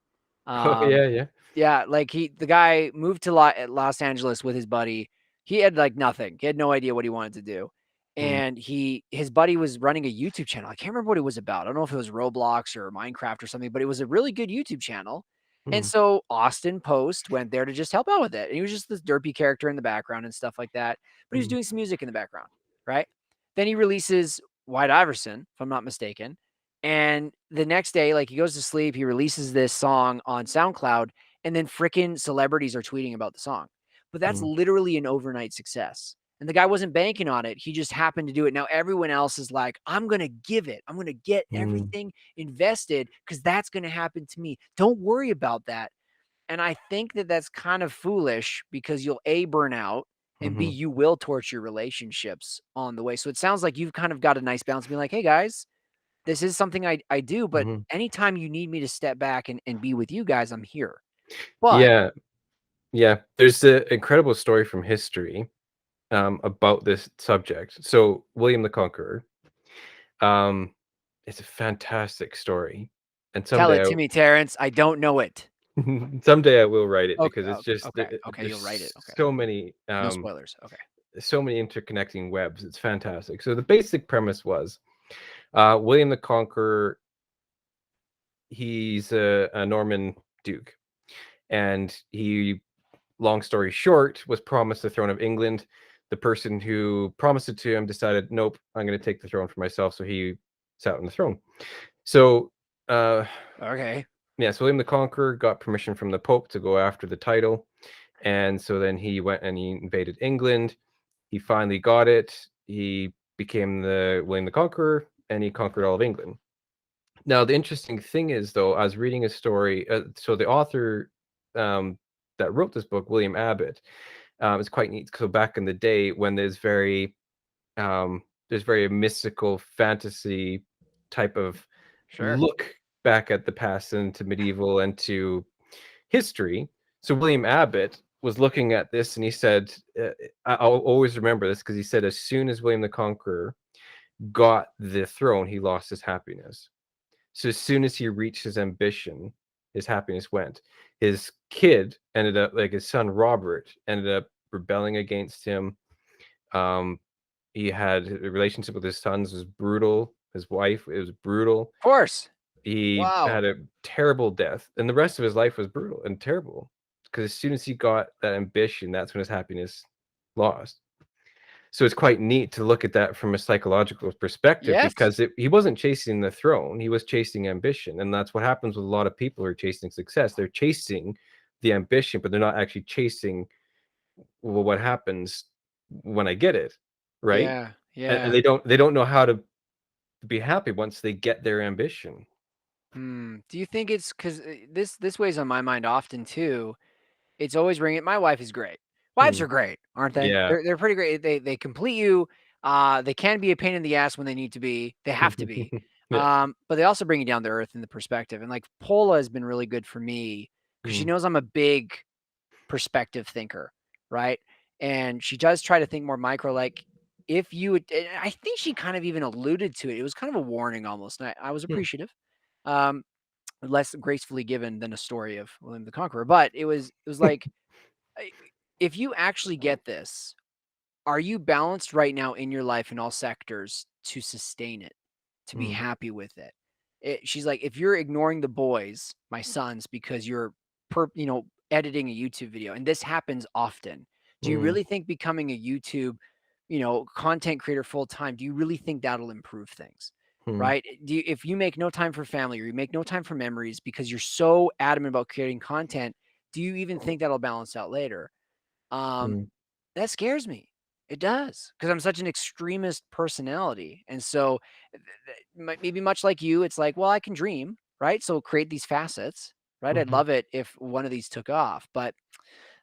Oh, Um, yeah. Yeah. yeah, like the guy moved to Los Angeles with his buddy. He had like nothing. He had no idea what he wanted to do. Hmm. And his buddy was running a YouTube channel. I can't remember what it was about. I don't know if it was Roblox or Minecraft or something, but it was a really good YouTube channel. And Hmm. so Austin Post went there to just help out with it. And he was just this derpy character in the background and stuff like that. But he was Hmm. doing some music in the background, right? Then he releases White Iverson, if I'm not mistaken. And the next day, like he goes to sleep, he releases this song on SoundCloud, and then freaking celebrities are tweeting about the song. But that's Hmm. literally an overnight success. And the guy wasn't banking on it. He just happened to do it. Now everyone else is like, I'm going to give it. I'm going to get Hmm. everything invested because that's going to happen to me. Don't worry about that. And I think that that's kind of foolish because you'll A, burn out, and B, Hmm. you will torch your relationships on the way. So it sounds like you've kind of got a nice balance being like, hey guys, this is something I do, but Hmm. anytime you need me to step back and be with you guys, I'm here. But Yeah. Yeah. There's an incredible story from history about this subject. So, William the Conqueror. Um, it's a fantastic story, and tell it to me, Terrence. I don't know it. someday I will write it Okay, because it's just okay, okay. You'll write it. there's Okay, no um, spoilers. Okay, so many interconnecting webs. It's fantastic. So the basic premise was William the Conqueror. He's a Norman duke, and he, long story short, was promised the throne of England. The person who promised it to him decided, nope, I'm going to take the throne for myself. So he sat on the throne. So, uh, okay. yeah, so William the Conqueror got permission from the Pope to go after the title. And so then he went and he invaded England. He finally got it. He became the William the Conqueror and he conquered all of England. Now, the interesting thing is, though, I was reading a story. So the author that wrote this book, William Abbott, is quite neat. So back in the day when there's very mystical fantasy type of Sure. look back at the past and to medieval and to history. So William Abbott was looking at this and he said, I'll always remember this because he said, as soon as William the Conqueror got the throne, he lost his happiness. So as soon as he reached his ambition, his happiness went. His kid ended up, like his son Robert, ended up rebelling against him. Um, he had a relationship with his sons was brutal. His wife, it was brutal. Of course. He Wow. had a terrible death, and the rest of his life was brutal and terrible. Because as soon as he got that ambition, that's when his happiness lost. So it's quite neat to look at that from a psychological perspective Yes. because he wasn't chasing the throne, he was chasing ambition. And that's what happens with a lot of people who are chasing success. They're chasing the ambition, but they're not actually chasing, well, what happens when I get it, right? Yeah. And Yeah. they don't know how to be happy once they get their ambition. Do you think it's because this weighs on my mind often too? It's always ringing. My wife is great. Wives Hmm. are great, aren't they? Yeah. They're pretty great. They complete you. They can be a pain in the ass when they need to be. They have to be. Yeah. But they also bring you down to earth in the perspective. And like Paula has been really good for me because she Mm, knows I'm a big perspective thinker, right? And she does try to think more micro. Like if you would, I think she kind of even alluded to it. It was kind of a warning almost, and I was Hmm. appreciative. Um, less gracefully given than a story of William the Conqueror, but it was like, I- if you actually get this, are you balanced right now in your life in all sectors to sustain it, to be Mm, happy with it? She's like, if you're ignoring the boys, my sons, because you're editing a YouTube video, and this happens often. Do you mm, really think becoming a YouTube, content creator full time, do you really think that'll improve things? mm, Right? If you make no time for family or you make no time for memories because you're so adamant about creating content, do you even think that'll balance out later? Um, mm, that scares me. It does, because I'm such an extremist personality, and so maybe much like you, it's like, well, I can dream, right? So create these facets, right? I'd mhm, love it if one of these took off, but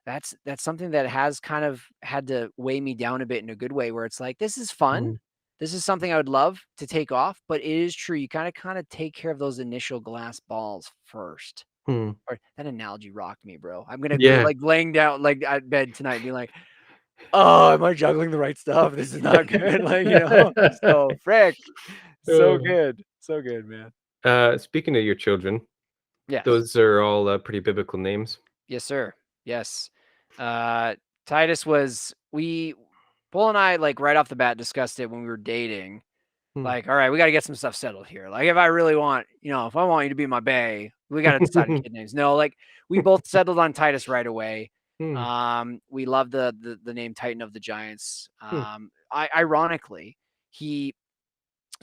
that's something that has kind of had to weigh me down a bit in a good way, where it's like, this is fun. mm, This is something I would love to take off, but it is true. You kind of take care of those initial glass balls first. mm. Or that analogy rocked me, bro. I'm gonna be Yeah. like laying down like at bed tonight, being like, "Oh, am I juggling the right stuff? This is not good." Like, so frick. So Oh. good. So good, man. Speaking of your children, Yes. those are all pretty biblical names. Yes, sir. Yes. Uh, Titus was we Paul and I, like, right off the bat discussed it when we were dating. Hmm. Like, all right, we got to get some stuff settled here. Like, if I really want, if I want you to be my bae, we got to decide on kid names. No, like, we both settled on Titus right away. Hmm, We love the name Titan of the Giants. hmm, Ironically, he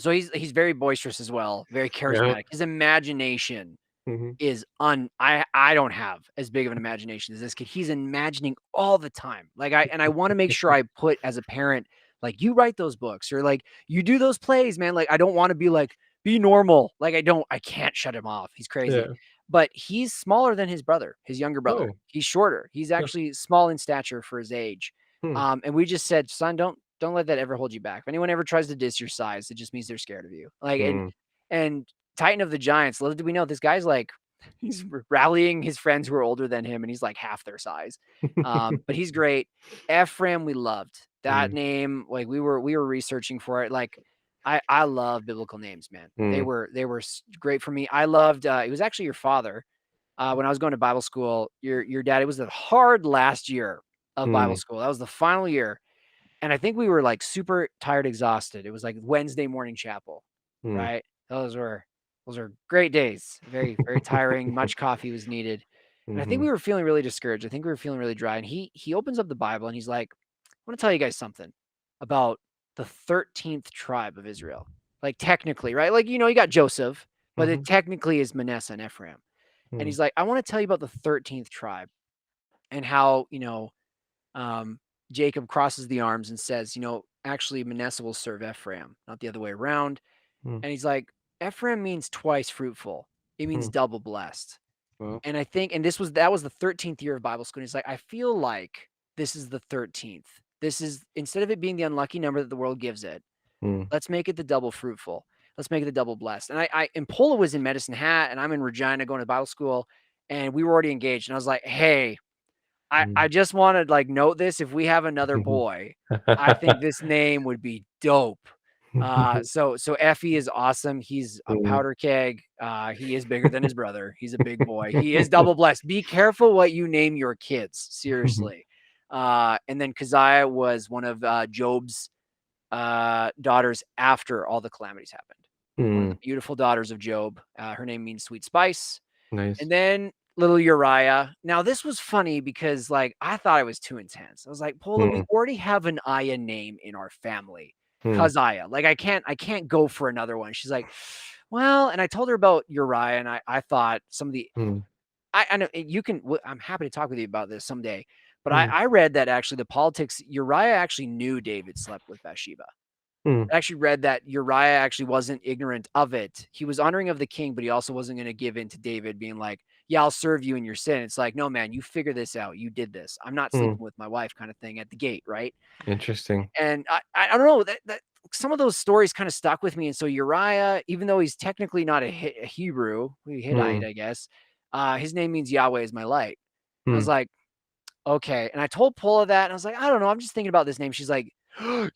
he's very boisterous as well, very yeah. charismatic. His imagination Mhm. is I don't have as big of an imagination as this kid. He's imagining all the time. Like, I want to make sure I put as a parent, like, you write those books or like you do those plays, man. Like, I don't want to be like, be normal. Like, I can't shut him off. He's crazy. Yeah. But he's smaller than his brother, his younger brother. Oh. He's shorter. He's Huh. actually small in stature for his age. Hmm, And we just said, son, don't let that ever hold you back. If anyone ever tries to diss your size, it just means they're scared of you. Like, hmm. and Titan of the Giants, little do we know, this guy's like, he's rallying his friends who are older than him, and he's like half their size. But he's great. Ephraim, we loved that Mm, name. Like, we were researching for it. Like, I love biblical names, man. They mm, were great for me. I loved. It was actually your father. When I was going to Bible school, your dad. It was the hard last year of Bible mm, school. That was the final year, and I think we were like super tired, exhausted. It was like Wednesday morning chapel, mm. right? Those were great days. Very, very tiring. Much coffee was needed. And I think Mhm, we were feeling really discouraged. I think we were feeling really dry. And he opens up the Bible and he's like, I want to tell you guys something about the 13th tribe of Israel. Like, technically, right? Like, you got Joseph, but it mhm, technically is Manasseh and Ephraim. And mm, he's like, I want to tell you about the 13th tribe and how, um, Jacob crosses the arms and says, actually, Manasseh will serve Ephraim, not the other way around. mm, And he's like, Ephraim means twice fruitful. It means mm. double blessed. Well, And I think, and that was the 13th year of Bible school. And he's like, I feel like this is the 13th. This is, instead of it being the unlucky number that the world gives it, mm, let's make it the double fruitful. Let's make it the double blessed. And Paula was in Medicine Hat and I'm in Regina going to Bible school, and we were already engaged. And I was like, hey, I mm. just want to, like, note this. If we have another boy, I think this name would be dope. So Effie is awesome. He's a Mm. powder keg. He is bigger than his brother. He's a big boy. He is double blessed. Be careful what you name your kids. Seriously. And then Keziah was one of Job's daughters after all the calamities happened. One of the Mm, beautiful daughters of Job. Her name means sweet spice. nice. And then little Uriah. Now, this was funny because, like, I thought it was too intense. I was like, Paula, we Mm, already have an Aya name in our family. mm, Keziah. Like, I can't go for another one. She's like, well, and I told her about Uriah, and I thought some of the mm, I know I'm happy to talk with you about this someday. But I, mm, I read that actually the politics, Uriah actually knew David slept with Bathsheba. mm, I actually read that Uriah actually wasn't ignorant of it. He was honoring of the king, but he also wasn't going to give in to David, being like, yeah, I'll serve you in your sin. It's like, no, man, you figure this out. You did this. I'm not mm. sleeping with my wife, kind of thing at the gate, right? Interesting. And I don't know that some of those stories kind of stuck with me. And so Uriah, even though he's technically not a Hebrew, Hittite, Mm, I guess, his name means Yahweh is my light. I was mm, like, okay. And I told Paula that, and I was like, I don't know. I'm just thinking about this name. She's like,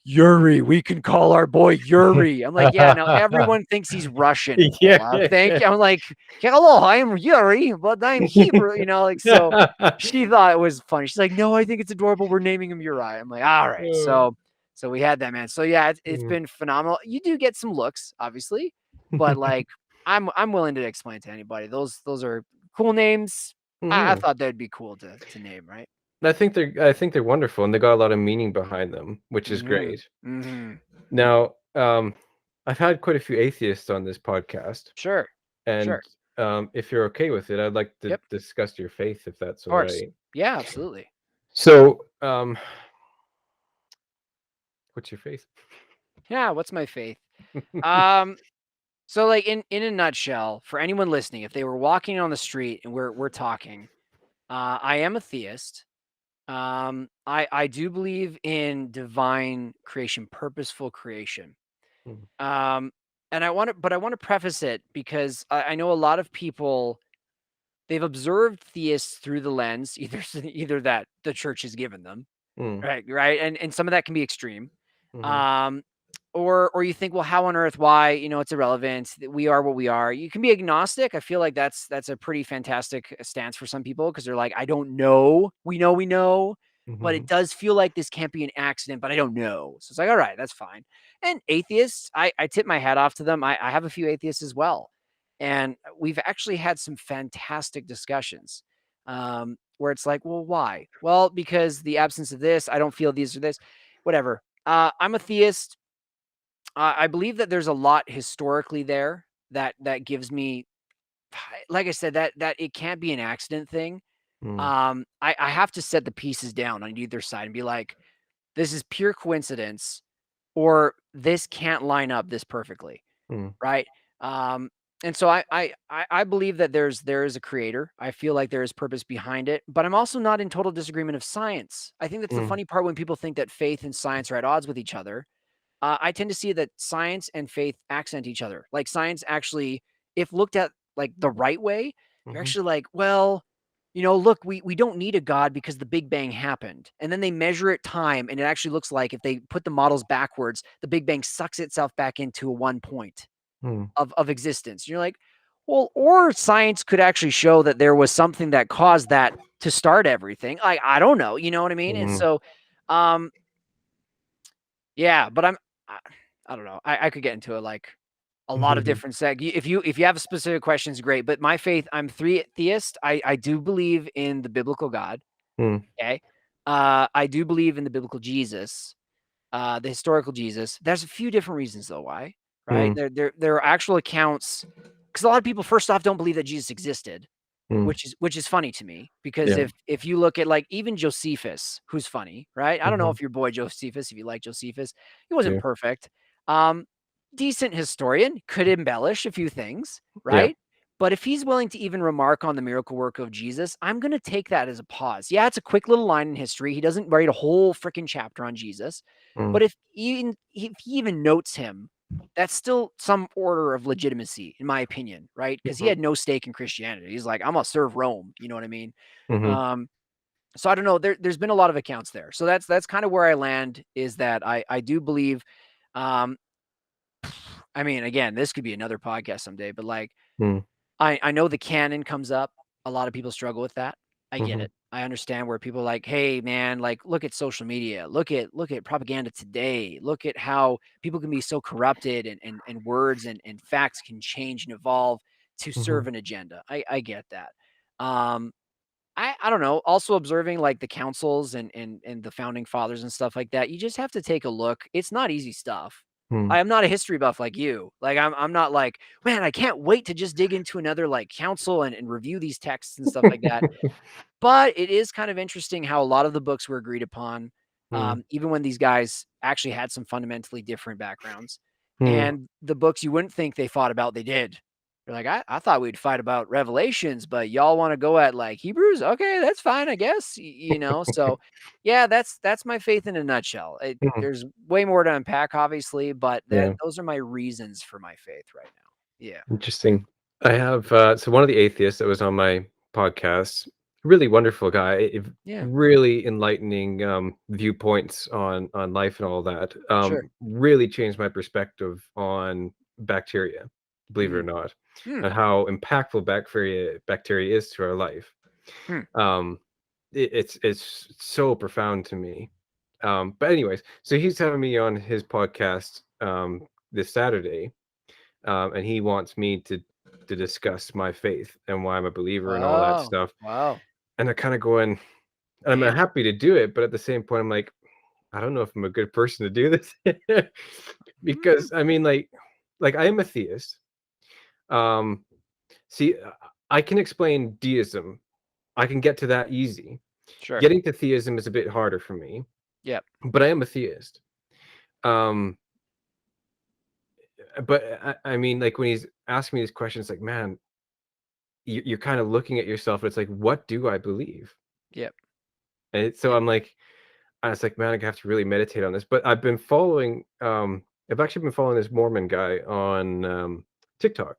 Yuri, we can call our boy Yuri. I'm like, yeah, now everyone thinks he's Russian. Yeah, Thank yeah, you. I'm like, hello, I'm Yuri, but I'm Hebrew, like, so yeah. she thought it was funny. She's like, no, I think it's adorable. We're naming him Uri. I'm like, all right. Oh. So we had that, man. So yeah, it's Mm. been phenomenal. You do get some looks, obviously, but like, I'm willing to explain to anybody. Those are cool names. I Mhm. thought that'd be cool to name, right? I think they're wonderful, and they got a lot of meaning behind them, which is Mhm. great. Mhm. Now, I've had quite a few atheists on this podcast, Sure. and Sure. if you're okay with it, I'd like to Yep. discuss your faith, if that's Of all course. right. Yeah, absolutely. So, what's your faith? Yeah, what's my faith? Um, so like in a nutshell, for anyone listening, if they were walking on the street and we're talking, I am a theist. I do believe in divine creation, purposeful creation. Mm, Um, and I want to preface it because I know a lot of people they've observed theists through the lens either that the church has given them, mm, right, and some of that can be extreme, mhm, um, or you think, well, how on earth, why, it's irrelevant. We are what we are. You can be agnostic. I feel like that's a pretty fantastic stance for some people because they're like, I don't know. We know, but it mhm, does feel like this can't be an accident. But I don't know. So it's like, all right, that's fine. And atheists, I tip my hat off to them. I have a few atheists as well, and we've actually had some fantastic discussions. Where it's like, well, why? Well, because the absence of this, I don't feel these or this, whatever. I'm a theist. I believe that there's a lot historically there that gives me, like I said, that it can't be an accident thing. mm, I have to set the pieces down on either side and be like, this is pure coincidence, or this can't line up this perfectly, mm, right? Um, and so I believe that there is a creator. I feel like there is purpose behind it, but I'm also not in total disagreement of science. I think that's the mm, funny part when people think that faith and science are at odds with each other. I tend to see that science and faith accent each other. Like science actually, if looked at like the right way, you're mhm, actually like, well, look, we don't need a god because the Big Bang happened. And then they measure it time, and it actually looks like if they put the models backwards, the Big Bang sucks itself back into a one point mm, of existence. You're like, well, or science could actually show that there was something that caused that to start everything. Like, I don't know, you know what I mean? And mhm, so, um, yeah, but I, I don't know. I could get into it like a lot of mhm, different if you have specific questions, great. But my faith, I'm three theist. I do believe in the biblical God. mm, Okay. I do believe in the biblical Jesus, the historical Jesus. There's a few different reasons though why, right? mm, There are actual accounts because a lot of people first off don't believe that Jesus existed, mm. which is funny to me because Yeah. if you look at like even Josephus, who's funny, right? I don't know Mhm. if your boy Josephus, if you like Josephus, he wasn't Yeah. perfect. Um, Decent historian, could embellish a few things, Yeah. right? But if he's willing to even remark on the miracle work of Jesus, I'm going to take that as a pause. Yeah, it's a quick little line in history. He doesn't write a whole freaking chapter on Jesus. Mm, But if he even notes him, that's still some order of legitimacy, in my opinion, right? Because he mhm, had no stake in Christianity. He's like, I'm gonna serve Rome. You know what I mean? mhm, Um, so I don't know. There's been a lot of accounts there. So that's kind of where I land. Is that I do believe. Um, I mean, again, this could be another podcast someday, but like mm, I know the canon comes up. A lot of people struggle with that. I get mhm, it. I understand where people are like, "Hey, man, like look at social media. Look at propaganda today. Look at how people can be so corrupted and words and facts can change and evolve to mhm, serve an agenda." I get that. Um, I don't know. Also observing like the councils and the founding fathers and stuff like that. You just have to take a look. It's not easy stuff. mm. I am not a history buff like you. Like I'm not like, man, I can't wait to just dig into another like council and review these texts and stuff like that. But it is kind of interesting how a lot of the books were agreed upon, Mm, even when these guys actually had some fundamentally different backgrounds. mm. And the books you wouldn't think they fought about, they did. They're like, I thought we'd fight about Revelations, but y'all want to go at like Hebrews? Okay, that's fine, I guess. So yeah, that's my faith in a nutshell. Mhm. There's way more to unpack, obviously, but Yeah, those are my reasons for my faith right now. Yeah. interesting. I have, so one of the atheists that was on my podcast, really wonderful guy. Yeah, Really enlightening viewpoints on life and all that. sure. Really changed my perspective on bacteria, believe it or Mm. not, Hmm. and how impactful bacteria is to our life. Hmm. Um, it's so profound to me. But anyways, so he's having me on his podcast this Saturday, and he wants me to discuss my faith and why I'm a believer and all that Wow. stuff. Wow. And I kind of going, and I'm Damn. happy to do it, but at the same point, I'm like, I don't know if I'm a good person to do this Mm, because I mean, like I am a theist. Um, see, I can explain deism. I can get to that easy. sure. Getting to theism is a bit harder for me, Yep. but I am a theist. Um, but I mean, like when he's asking me these questions, like, man, you're kind of looking at yourself. And it's like, what do I believe? Yep. And so Yep. I'm like, I was like, man, I have to really meditate on this. But I've been following. I've actually been following this Mormon guy on TikTok,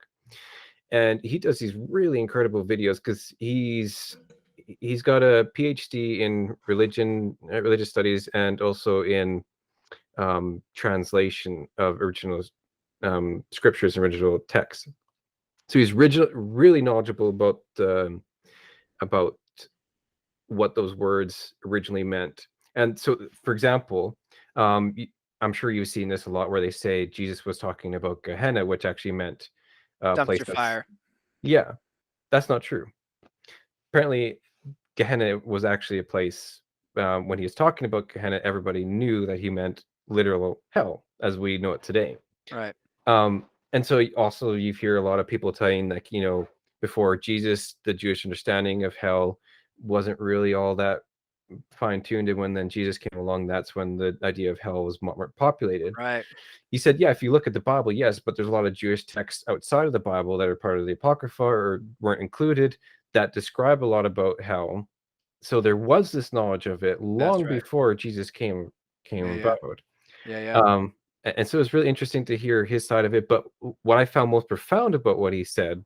and he does these really incredible videos because he's got a PhD in religious studies, and also in translation of original scriptures and original texts. So he's really knowledgeable about what those words originally meant. And so, for example, I'm sure you've seen this a lot where they say Jesus was talking about Gehenna, which actually meant a place Dumpster that's, fire. yeah, that's not true. Apparently, Gehenna was actually a place, when he was talking about Gehenna, everybody knew that he meant literal hell as we know it today. Right. And so also you hear a lot of people saying like, before Jesus, the Jewish understanding of hell wasn't really all that fine tuned. And when then Jesus came along, that's when the idea of hell was more populated. Right. He said, yeah, if you look at the Bible, yes, but there's a lot of Jewish texts outside of the Bible that are part of the Apocrypha or weren't included that describe a lot about hell. So there was this knowledge of it That's long right. before Jesus came Yeah. Yeah. about. Yeah. Yeah. And so it's really interesting to hear his side of it. But what I found most profound about what he said,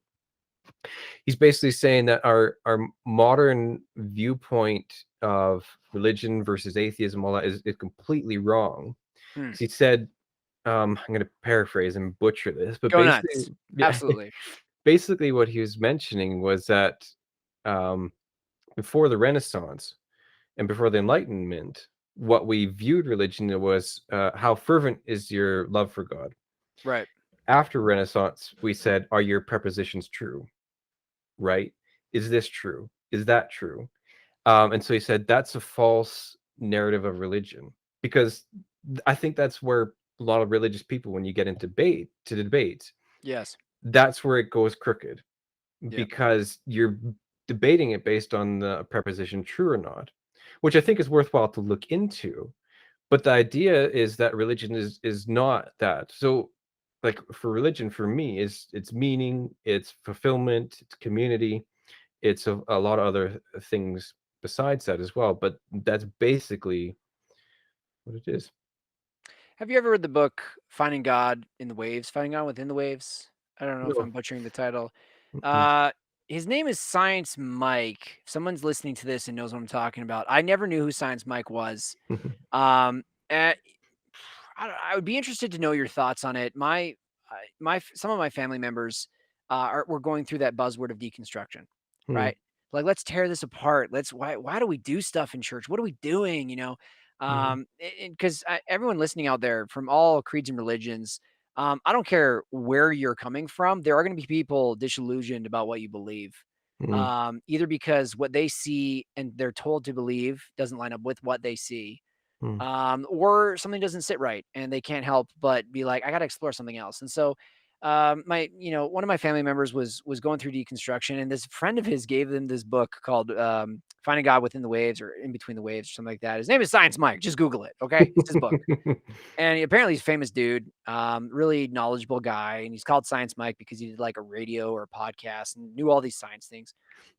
he's basically saying that our modern viewpoint of religion versus atheism, all that is completely wrong. Hmm. Because he said, I'm going to paraphrase and butcher this, but Go basically, nuts. yeah, Absolutely. basically what he was mentioning was that um, before the Renaissance and before the Enlightenment, what we viewed religion was how fervent is your love for God. Right. After Renaissance, we said, are your prepositions true? Right? Is this true? Is that true? And so he said that's a false narrative of religion because I think that's where a lot of religious people, when you get into debates, Yes. that's where it goes crooked Yep. because you're debating it based on the preposition true or not, which I think is worthwhile to look into. But the idea is that religion is not that. So like for religion, for me, is it's meaning, it's fulfillment, it's community, it's a lot of other things besides that as well. But that's basically what it is. Have you ever read the book Finding God in the Waves? Finding God Within the Waves? I don't know if No. I'm butchering the title. Mm-mm. Uh, his name is Science Mike. If someone's listening to this and knows what I'm talking about. I never knew who Science Mike was. Um, eh, I would be interested to know your thoughts on it. Some of my family members were going through that buzzword of deconstruction, Mm, right? Like, let's tear this apart. Why do we do stuff in church? What are we doing? mhm, Because everyone listening out there from all creeds and religions, I don't care where you're coming from. There are going to be people disillusioned about what you believe. mm, Either because what they see and they're told to believe doesn't line up with what they see, mm, or something doesn't sit right and they can't help but be like, I got to explore something else. And so, one of my family members was going through deconstruction, and this friend of his gave them this book called Finding God Within the Waves or In Between the Waves or something like that. His name is Science Mike. Just Google it, okay? It's his book, and apparently he's a famous dude, really knowledgeable guy, and he's called Science Mike because he did like a radio or a podcast and knew all these science things.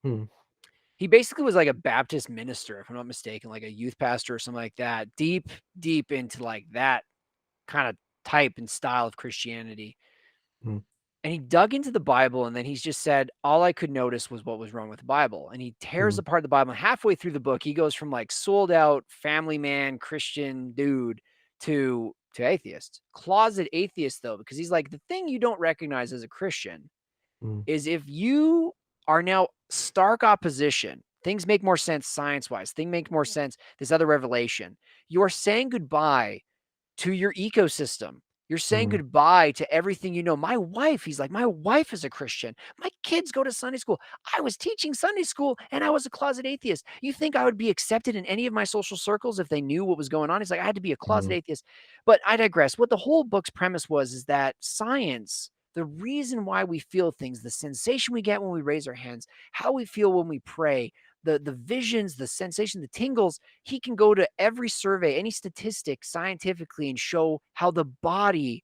mm, He basically was like a Baptist minister, if I'm not mistaken, like a youth pastor or something like that, deep, deep into like that kind of type and style of Christianity. mm. And he dug into the Bible, and then he's just said, all I could notice was what was wrong with the Bible. And he tears Mm, apart the Bible. And halfway through the book, he goes from like sold out family man, Christian dude to atheist, closet atheist, though, because he's like, the thing you don't recognize as a Christian mm, is if you are now stark opposition, things make more sense science wise, things make more sense. This other revelation, you're saying goodbye to your ecosystem. You're saying mm, goodbye to everything you know. My wife, he's like, my wife is a Christian. My kids go to Sunday school. I was teaching Sunday school and I was a closet atheist. You think I would be accepted in any of my social circles if they knew what was going on? He's like, I had to be a closet mm, atheist. But I digress. What the whole book's premise was is that science, the reason why we feel things, the sensation we get when we raise our hands, how we feel when we pray, the visions, the sensation, the tingles, he can go to every survey, any statistic scientifically and show how the body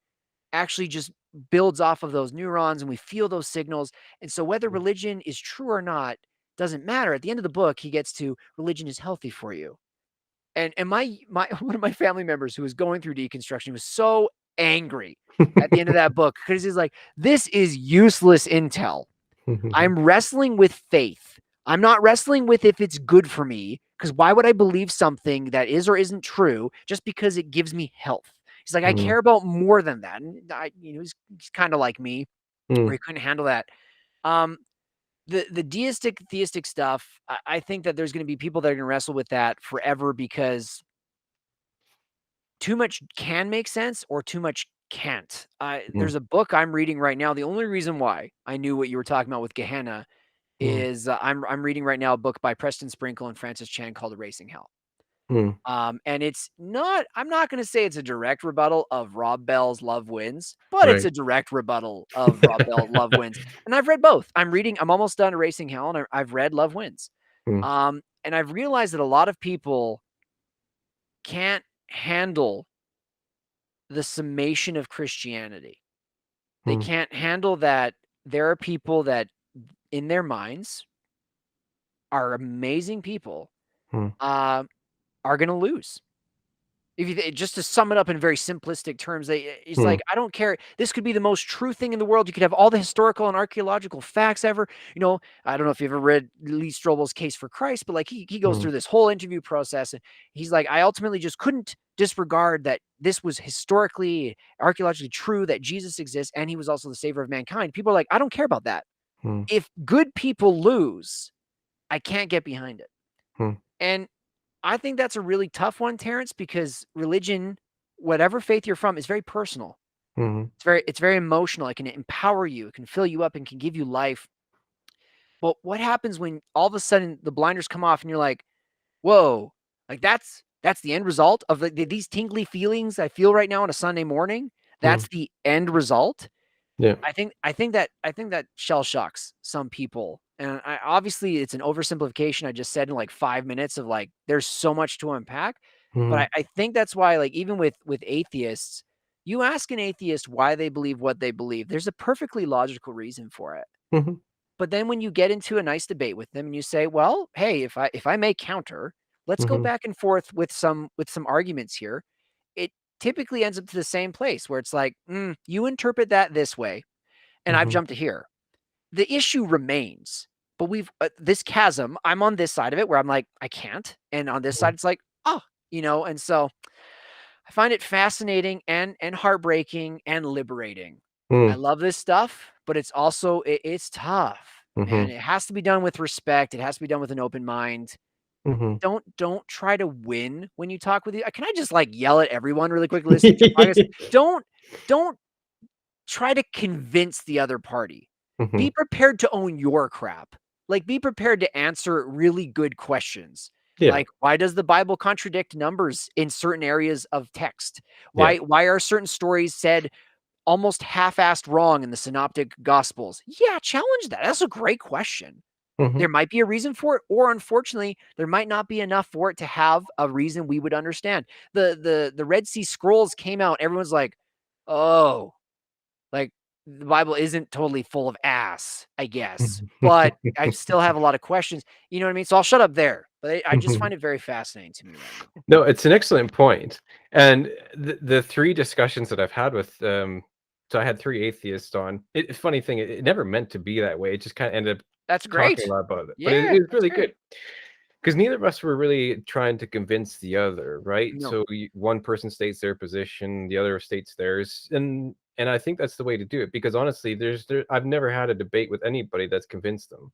actually just builds off of those neurons and we feel those signals. And so whether mm. religion is true or not doesn't matter. At the end of the book, he gets to religion is healthy for you. And my one of my family members who was going through deconstruction was so angry at the end of that book because he's like, this is useless intel. I'm wrestling with faith. I'm not wrestling with if it's good for me, because why would I believe something that is or isn't true just because it gives me health? He's like, I Mm, care about more than that. And he's kind of like me, where mm, he couldn't handle that. Um, the deistic, theistic stuff, I think that there's going to be people that are going to wrestle with that forever because too much can make sense or too much can't. mm, There's a book I'm reading right now. The only reason why I knew what you were talking about with Gehenna mm, is I'm reading right now a book by Preston Sprinkle and Francis Chan called Erasing Hell. mm. And it's not, I'm not going to say it's a direct rebuttal of Rob Bell's Love Wins, but it's Right. a direct rebuttal of Rob Bell's Love Wins. And I've read both. I'm almost done Erasing Hell and I've read Love Wins. Mm, And I've realized that a lot of people can't handle the summation of Christianity. They mm, can't handle that there are people that in their minds are amazing people, mm, uh, are going to lose. If you just to sum it up in very simplistic terms, it's mm, like, I don't care. This could be the most true thing in the world. You could have all the historical and archaeological facts ever. I don't know if you've ever read Lee Strobel's Case for Christ, but like he goes mm, through this whole interview process, and he's like, I ultimately just couldn't disregard that this was historically, archaeologically true that Jesus exists, and he was also the savior of mankind. People are like, I don't care about that. mm, If good people lose, I can't get behind it. mm, And I think that's a really tough one, Terrence, because religion, whatever faith you're from, is very personal. mhm, It's very emotional. It can empower you, it can fill you up and can give you life. But what happens when all of a sudden the blinders come off and you're like, whoa, like that's the end result of these tingly feelings I feel right now on a Sunday morning? mm. That's the end result. Yeah. I think that shell shocks some people. And obviously it's an oversimplification I just said in like 5 minutes of like there's so much to unpack. But Mhm, I think that's why, like, even with atheists, you ask an atheist why they believe what they believe. There's a perfectly logical reason for it. mhm, But then when you get into a nice debate with them and you say, well, hey, if I may counter, let's go mhm, back and forth with some arguments here. It typically ends up to the same place where it's like, you interpret that this way and I've mhm, jumped to here. The issue remains, but we've this chasm. I'm on this side of it where I'm like, I can't, and on this mhm, side, it's like, oh, and so I find it fascinating and heartbreaking and liberating. I mm, love this stuff, but it's also it's tough, man. mhm, It has to be done with respect. It has to be done with an open mind. mhm. Don't try to win when you talk with you. Can I just like yell at everyone really quick listening to your podcast? Don't try to convince the other party. Be Mhm. prepared to own your crap. Like, be prepared to answer really good questions. Yeah, Like, why does the Bible contradict numbers in certain areas of text? yeah. Why are certain stories said almost half-assed wrong in the synoptic gospels? Yeah, challenge that. That's a great question. Mhm, There might be a reason for it, or unfortunately, there might not be enough for it to have a reason we would understand. The Red Sea Scrolls came out, everyone's like, "Oh, like, the Bible isn't totally full of ass, I guess, but I still have a lot of questions. You know what I mean? So I'll shut up there. But I just mhm. find it very fascinating to me right now. No, it's an excellent point. And the 3 discussions that I've had with, so I had 3 atheists on. Funny thing, it never meant to be that way. It just kinda ended up That's talking a great. lot about it, but Yeah, it was that's really great. good because neither of us were really trying to convince the other, right? No, So one person states their position, the other states theirs, and I think that's the way to do it because honestly, I've never had a debate with anybody that's convinced them,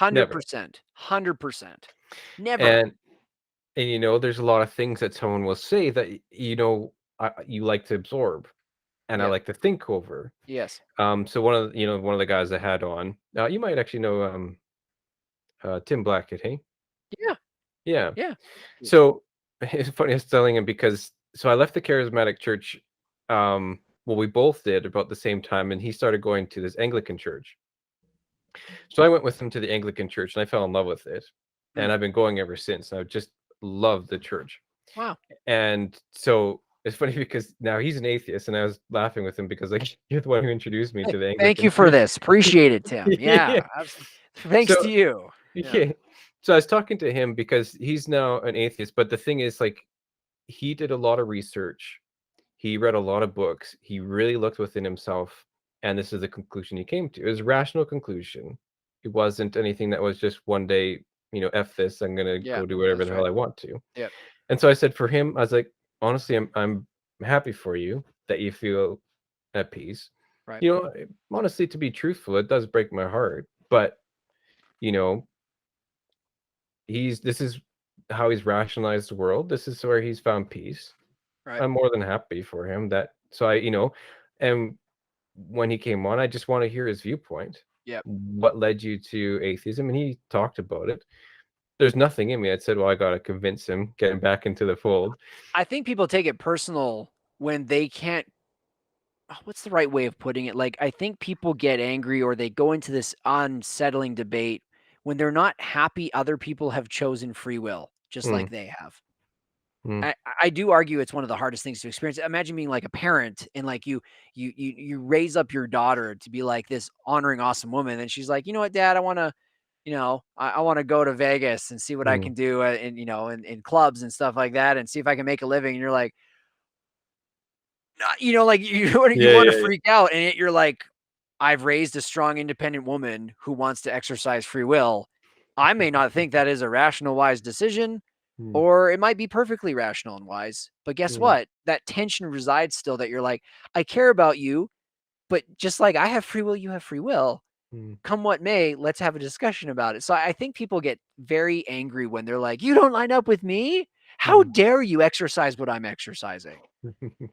never. 100%. 100%. Never. And there's a lot of things that someone will say that you like to absorb, and I Yep. like to think over. Yes. So one of the guys I had on, you might actually know Tim Blackett, hey? Yeah. Yeah. Yeah. So it's funny I was telling him because so I left the charismatic church. Well, we both did about the same time, and he started going to this Anglican church. So I went with him to the Anglican church, and I fell in love with it, and Mm. I've been going ever since. I just love the church, Wow. and so it's funny because now he's an atheist, and I was laughing with him because like you're the one who introduced me Hey, to the thank Anglican you for church. this. Appreciate it, Tim. Yeah. Yeah. Thanks So to you. Yeah. yeah. So I was talking to him because he's now an atheist, but the thing is, like, he did a lot of research. He read a lot of books. He really looked within himself, and this is the conclusion he came to. It was a rational conclusion. It wasn't anything that was just one day, F this, I'm gonna Yeah. go do whatever That's the right. hell I want to. Yep. And so I said for him, I was like, honestly, I'm happy for you that you feel at peace. Right. You know, honestly, to be truthful, it does break my heart. But, you know, this is how he's rationalized the world. This is where he's found peace. Right. I'm more than happy for him that so and when he came on, I just want to hear his viewpoint. Yep. What led you to atheism? And he talked about it. There's nothing in me that said, well, I got to convince him, get him back into the fold. I think people take it personal when they can't. What's the right way of putting it? Like, I think people get angry or they go into this unsettling debate when they're not happy other people have chosen free will, just Mm, like they have. mm, I do argue it's one of the hardest things to experience. Imagine being like a parent and like you raise up your daughter to be like this honoring, awesome woman, and she's like, you know what, Dad, I want to, I want to go to Vegas and see what I mm. can do in clubs and stuff like that, and see if I can make a living. And you're like, not, like you Yeah, want to yeah, yeah. freak out, and yet you're like, I've raised a strong, independent woman who wants to exercise free will. I may not think that is a rational, wise decision, Mm, or it might be perfectly rational and wise. But guess mm, what? That tension resides still that you're like, I care about you, but just like I have free will, you have free will. mm, Come what may, let's have a discussion about it. So I think people get very angry when they're like, you don't line up with me. How mm. dare you exercise what I'm exercising?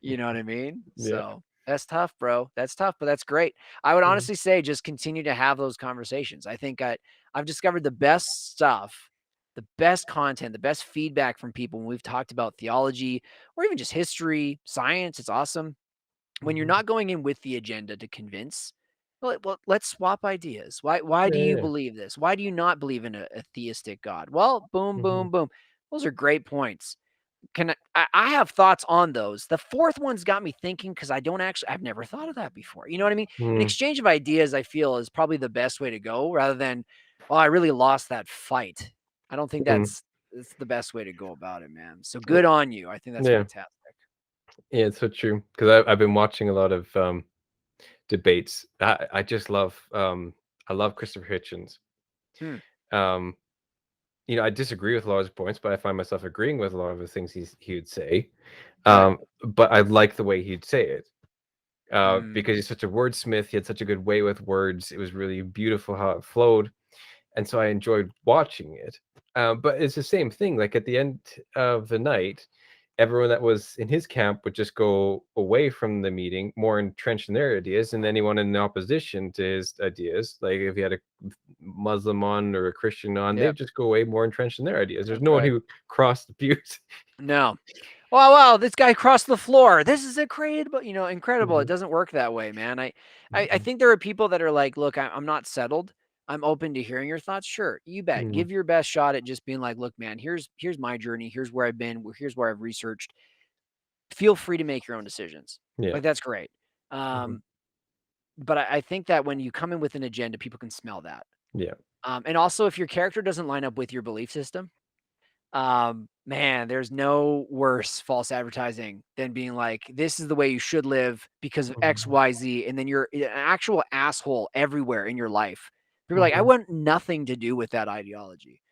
You know what I mean? Yeah. So that's tough, bro. That's tough, but that's great. I would Mm, honestly say just continue to have those conversations. I think I've discovered the best stuff, the best content, the best feedback from people when we've talked about theology or even just history, science. It's awesome. When you're mhm. not going in with the agenda to convince, well, let's swap ideas. Why do Yeah, you yeah. believe this? Why do you not believe in a theistic God? Well, boom, Mhm, boom, boom. Those are great points. I have thoughts on those. The fourth one's got me thinking because I've never thought of that before. You know what I mean? An mm, exchange of ideas, I feel, is probably the best way to go rather than, well, I really lost that fight. I don't think mm. it's the best way to go about it, man. So Uh, good on you. I think that's Yeah, fantastic. yeah, it's so true. Because I've been watching a lot of debates. I just I love Christopher Hitchens. Hmm. Um, I disagree with a lot of his points, but I find myself agreeing with a lot of the things he would say. Right. But I like the way he'd say it Mm. because he's such a wordsmith. He had such a good way with words. It was really beautiful how it flowed, and so I enjoyed watching it. But it's the same thing. Like at the end of the night, everyone that was in his camp would just go away from the meeting, more entrenched in their ideas, and anyone in opposition to his ideas, like if he had a Muslim on or a Christian on, Yep. they'd just go away more entrenched in their ideas. There's That's no one right. who crossed the pews. No. Wow, this guy crossed the floor. This is incredible, incredible. It Mhm, doesn't work that way, man. I mhm, think there are people that are like, look, I'm not settled. I'm open to hearing your thoughts. Sure, you bet. mhm. Give your best shot at just being like, look, man, here's my journey. Here's where I've been. Here's where I've researched. Feel free to make your own decisions. Yeah, Like that's great. mhm, But I think that when you come in with an agenda, people can smell that. yeah, And also, if your character doesn't line up with your belief system, Man, there's no worse false advertising than being like, this is the way you should live because of X, Mhm, Y, Z. And then you're an actual asshole everywhere in your life. People are like, I mhm, want nothing to do with that ideology.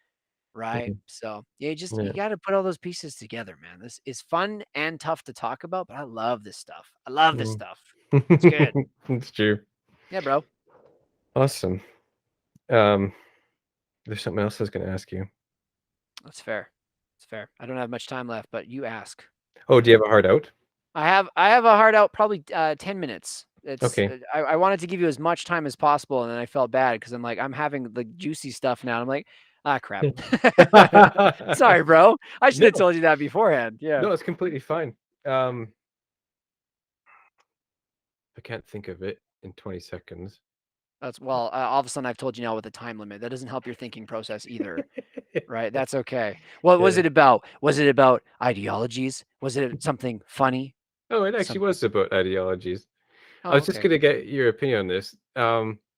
Right. mhm, So yeah, you yeah, got to put all those pieces together, man. This is fun and tough to talk about, but I love this stuff. I love this mm. stuff. It's good. It's true. Yeah, bro. Awesome. Um, there's something else I was gonna ask you. That's fair. It's fair. I don't have much time left, but you ask. Oh, do you have a heart out? I have a hard out probably 10 minutes. It's Okay. I wanted to give you as much time as possible, and then I felt bad because I'm like, I'm having the juicy stuff now. And I'm like, ah, crap. Sorry, bro. I should have No, told you that beforehand. Yeah. no, it's completely fine. Um, I can't think of it in 20 seconds. That's well, all of a sudden I've told you now with a time limit. That doesn't help your thinking process either, right? That's okay. What was Yeah. it about? Was it about ideologies? Was it something funny? Oh, it actually Something. was about ideologies. I Oh, was just okay. gonna get your opinion on this.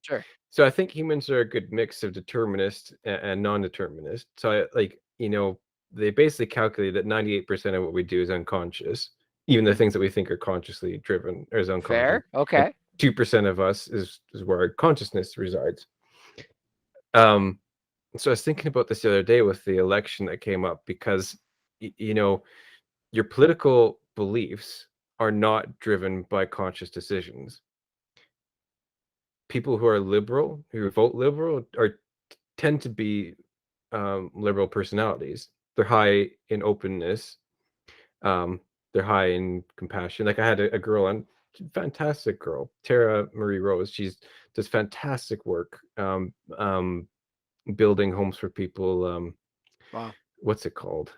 Sure. So I think humans are a good mix of determinist and non-determinist. So they basically calculate that 98% of what we do is unconscious, even the things that we think are consciously driven or is unconscious. Fair. And Okay. 2% of us is where our consciousness resides. Um, so I was thinking about this the other day with the election that came up because your political beliefs are not driven by conscious decisions. People who are liberal, who vote liberal, are tend to be liberal personalities. They're high in openness. Um, they're high in compassion. Like I had a girl on, fantastic girl, Tara Marie Rose. She's does fantastic work building homes for people. Wow. What's it called?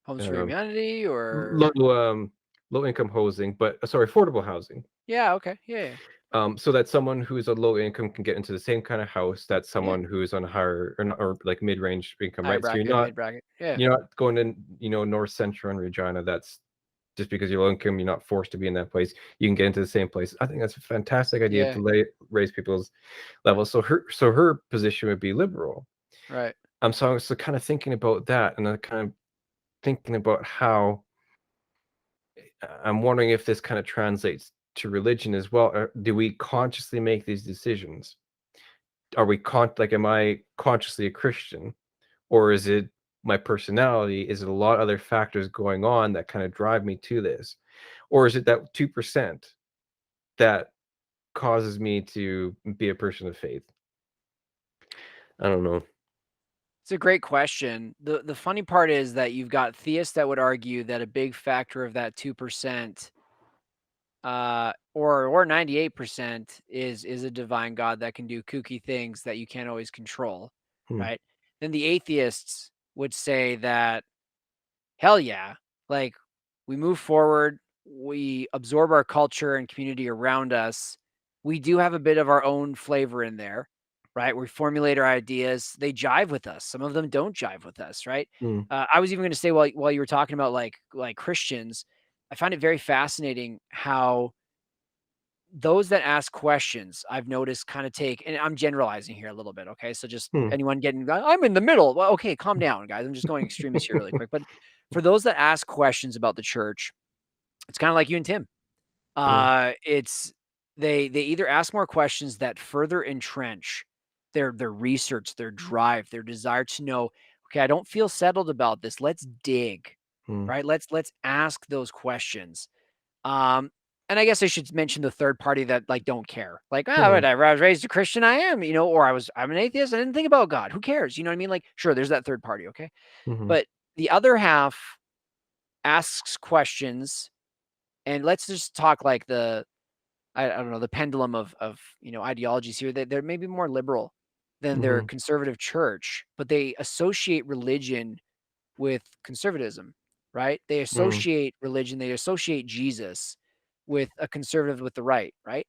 Homes for Um, humanity low or low income housing, but sorry, affordable housing. yeah. Okay. Yeah. Yeah. So that someone who's a low income can get into the same kind of house that Yeah. someone who's on a higher or like mid range income, Higher right? So bracket, mid bracket. Yeah. you're not going in, North Central and Regina. That's just because you're low income, you're not forced to be in that place. You can get into the same place. I think that's a fantastic idea Yeah. to raise people's levels. So her position would be liberal. Right. So I was kind of thinking about that, and I kind of thinking about how I'm wondering if this kind of translates to religion as well. Do we consciously make these decisions? Are we am I consciously a Christian, or is it my personality? Is it a lot of other factors going on that kind of drive me to this, or is it that 2% that causes me to be a person of faith? I don't know. It's a great question. The funny part is that you've got theists that would argue that a big factor of that 2% or 98% is a divine God that can do kooky things that you can't always control, Hmm. right? Then the atheists would say that hell yeah, like we move forward, we absorb our culture and community around us. We do have a bit of our own flavor in there, right? We formulate our ideas. They jive with us. Some of them don't jive with us, right? Hmm. I was even going to say while you were talking about like Christians, I find it very fascinating how those that ask questions I've noticed kind of take, and I'm generalizing here a little bit. Okay. So just Hmm. anyone getting, I'm in the middle. Well, okay, calm down, guys. I'm just going extremist here really quick. But for those that ask questions about the church, it's kind of like you and Tim. Hmm. It's they either ask more questions that further entrench their research, their drive, their desire to know, okay, I don't feel settled about this. Let's dig, Hmm. right? Let's ask those questions. Um, and I guess I should mention the third party that like don't care. Like, ah, Hmm. whatever. I was raised a Christian, I am, or I'm an atheist. I didn't think about God. Who cares? You know what I mean? Like, sure, there's that third party, okay. Hmm. But the other half asks questions, and let's just talk like I don't know, the pendulum of ideologies here. They're maybe more liberal than their Hmm. conservative church, but they associate religion with conservatism, right? They Hmm. associate religion, they associate Jesus with a conservative with the right, right?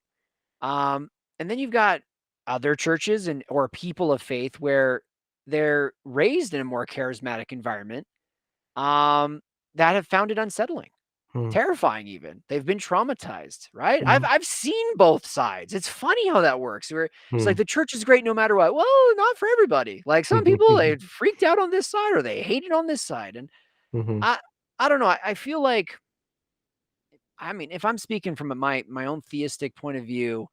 Um, and then you've got other churches and or people of faith where they're raised in a more charismatic environment, um, that have found it unsettling, Hmm. terrifying even. They've been traumatized, right? I've Hmm. I've seen both sides. It's funny how that works. Where it's like Hmm. the church is great no matter what. Well, not for everybody. Like some people, they freaked out on this side or they hated on this side. And Mhm. I I don't know. I feel like, I mean, if I'm speaking from my own theistic point of view,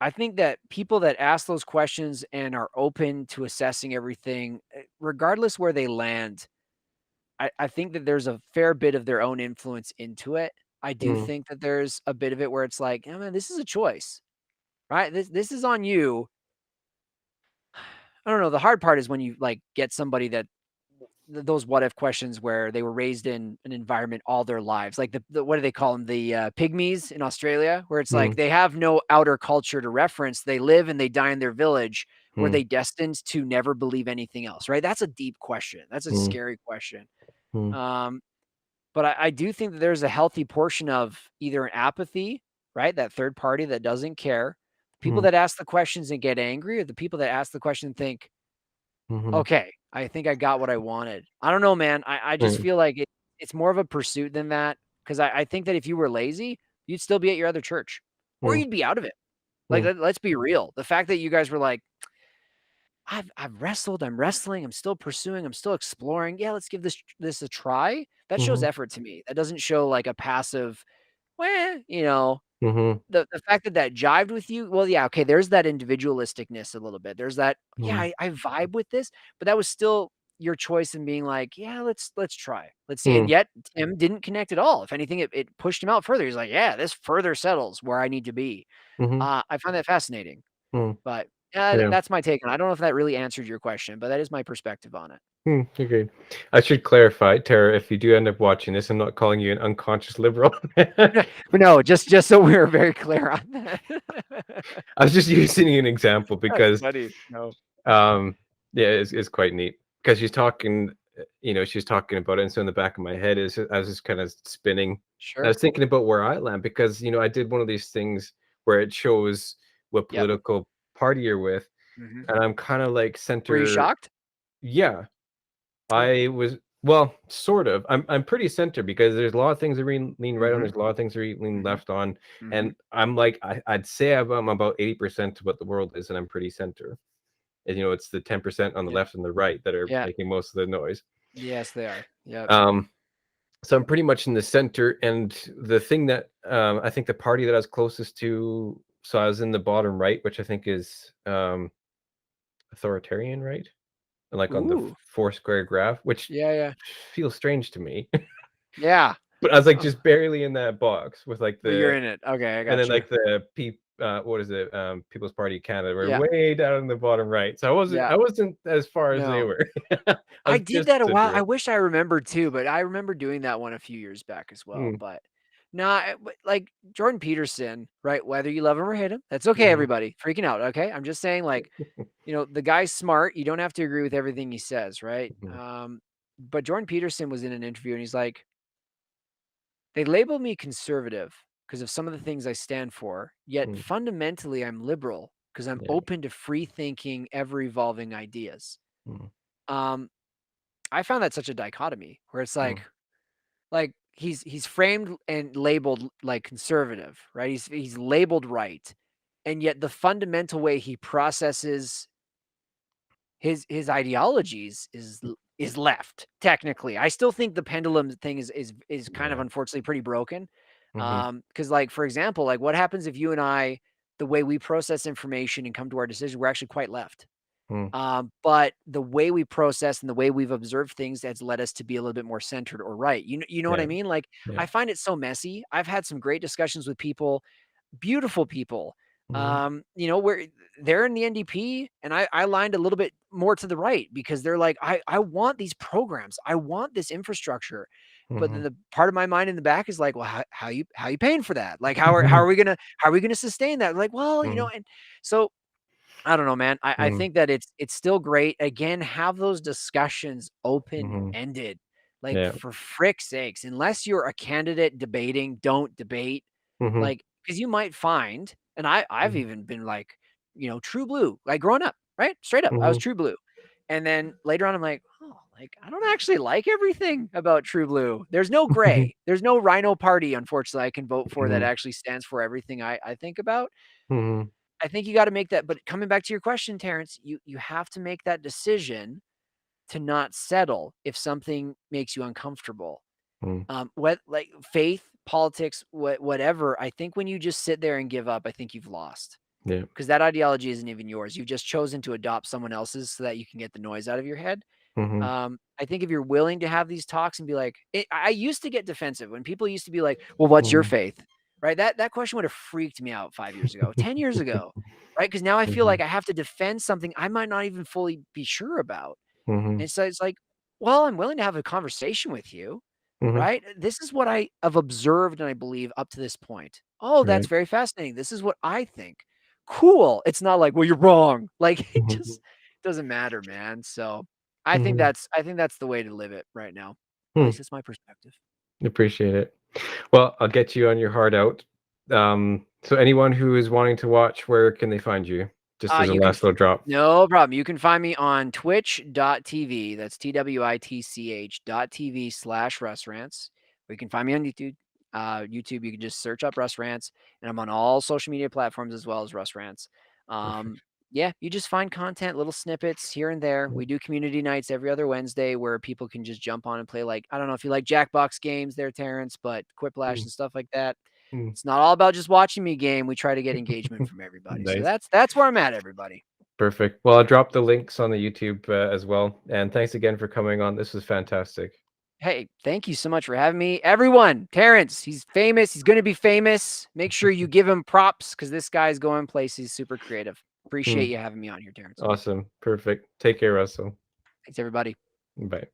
I think that people that ask those questions and are open to assessing everything, regardless where they land, I think that there's a fair bit of their own influence into it. I do Mm. think that there's a bit of it where it's like, "Oh, man, this is a choice, right? This is on you." I don't know. The hard part is when you like get somebody that those what if questions where they were raised in an environment all their lives, like the what do they call them? The pygmies in Australia, where it's like Mm. they have no outer culture to reference. They live and they die in their village. Were Mm. they destined to never believe anything else? Right? That's a deep question. That's a Mm. scary question. Mm. Um, but I do think that there's a healthy portion of either an apathy, right? That third party that doesn't care. People Mm. that ask the questions and get angry, or the people that ask the question and think, Mhm. okay, I think I got what I wanted. I don't know, man. I just Mm. feel like it's more of a pursuit than that, because I think that if you were lazy, you'd still be at your other church, or Mm. you'd be out of it. Like, Mm. let's be real. The fact that you guys were like, I've wrestled, I'm wrestling, I'm still pursuing, I'm still exploring. Yeah, let's give this a try. That shows Mhm. effort to me. That doesn't show like a passive, well, you know, Mhm. the fact that that jived with you, well, yeah, okay, there's that individualisticness a little bit. There's that, yeah, Mm. I vibe with this, but that was still your choice in being like, yeah, let's try. Let's see. And Mm. yet Tim didn't connect at all. If anything, it pushed him out further. He's like, yeah, this further settles where I need to be. Mhm. I find that fascinating. Mm. But Yeah. that's my take on it. I don't know if that really answered your question, but that is my perspective on it. Okay. I should clarify, Tara, if you do end up watching this, I'm not calling you an unconscious liberal. But no, just so we were very clear on that. I was just using an example That's because, funny. No. um, yeah, it's quite neat because she's talking, she's talking about it, and so in the back of my head is I was just kind of spinning. And I Sure. was thinking about where I land because, I did one of these things where it shows what Yep. political party you're with, Mhm. and I'm kind of like Were you center. shocked? Yeah, Oh. I was well, sort of. I'm pretty center because there's a lot of things that lean right on. Mhm. There's a lot of things that lean Mhm. left on, and Mhm. I'm like I'd say I'm about 80% to what the world is, and I'm pretty center. And it's the 10% on the Yeah. left and the right that are Yeah. making most of the noise. Yes, they are. Yep. Um, so I'm pretty much in the center, and the thing that I think the party that I was closest to, so I was in the bottom right, which I think is authoritarian right, and like on the Ooh. four square graph, which Yeah, yeah. feels strange to me. Yeah. But I was, like, Oh, just barely in that box with, like, but you're the in it. Okay, I and then, got you. like, the what is it? People's Party of Canada were Yeah. way down in the bottom right, so I wasn't Yeah. I wasn't as far as they No. were. I I was did just that a while. I center. wish I remembered too, but I remember doing that one a few years back as well. Mm. But no, but like Jordan Peterson, right? Whether you love him or hate him, that's okay, Mhm. everybody. Freaking out, okay? I'm just saying, like, the guy's smart. You don't have to agree with everything he says, right? Mhm. But Jordan Peterson was in an interview and he's like, they label me conservative because of some of the things I stand for, yet Mm. fundamentally I'm liberal because I'm Yeah. open to free thinking, ever evolving ideas. Mm. Um, I found that such a dichotomy where it's Mm. like he's framed and labeled like conservative, right? He's labeled right. And yet the fundamental way he processes his ideologies is left technically. I still think the pendulum thing is kind of Yeah. unfortunately pretty broken. Mhm. Because like for example, like what happens if you and I, the way we process information and come to our decision, we're actually quite left. Mm. But the way we process and the way we've observed things has led us to be a little bit more centered or right. You know what Yeah. I mean? Like Yeah. I find it so messy. I've had some great discussions with people, beautiful people. Mhm. Where they're in the NDP and I lined a little bit more to the right because they're like, I want these programs, I want this infrastructure. But then Mhm. the part of my mind in the back is like, well, how you paying for that? Like, Mhm. how are we gonna sustain that? Like, well, Mhm. and so I don't know, man. I Mhm. think that it's still great. Again, have those discussions open Mhm. ended. Like Yeah. for frick's sakes, unless you're a candidate debating, don't debate. Mhm. Like, because you might find, and I've Mhm. even been like, true blue, like growing up, right? Straight up, I was Mhm. true blue. And then later on, I'm like, oh, like I don't actually like everything about True Blue. There's no Mhm. gray. There's no Rhino Party, unfortunately, I can vote for that Mhm. actually stands for everything I think about. Mhm. I think you got to make that. But coming back to your question, Terrence, you have to make that decision to not settle if something makes you uncomfortable. Mm. What like faith, politics, whatever. I think when you just sit there and give up, I think you've lost Yeah. because that ideology isn't even yours. You've just chosen to adopt someone else's so that you can get the noise out of your head. Mhm. I think if you're willing to have these talks and be like, I used to get defensive when people used to be like, well, what's your Mhm. faith? Right. That question would have freaked me out 5 years ago, 10 years ago. Right. Because now I feel Mhm. like I have to defend something I might not even fully be sure about. Mhm. And so it's like, well, I'm willing to have a conversation with you. Mhm. Right. This is what I have observed and I believe up to this point. Oh, that's Right. very fascinating. This is what I think. Cool. It's not like, well, you're wrong. Like it Mhm. just doesn't matter, man. So Mhm. I think that's the way to live it right now. At Hmm. least it's my perspective. Appreciate it. Well, I'll get you on your heart out. So anyone who is wanting to watch, where can they find you? Just as a You can last little drop. no problem. You can find me on twitch.tv. That's twitch.tv/Russ Rantz. Or you can find me on YouTube. YouTube, you can just search up Russ Rantz, and I'm on all social media platforms as well as Russ Rantz. Perfect. Yeah, you just find content, little snippets here and there. We do community nights every other Wednesday where people can just jump on and play. Like, I don't know if you like Jackbox games there, Terrence, but Quiplash Mm, and stuff like that. mm. It's not all about just watching me game. We try to get engagement from everybody. So Nice. that's where I'm at, everybody. Perfect. Well, I'll drop the links on the YouTube as well. And thanks again for coming on. This was fantastic. Hey, thank you so much for having me. Everyone, Terrence, he's famous. He's going to be famous. Make sure you give him props because this guy's going places. Super creative. Appreciate Mm, you having me on here, Terrence. awesome. Perfect. Take care, Russell. Thanks, everybody. Bye.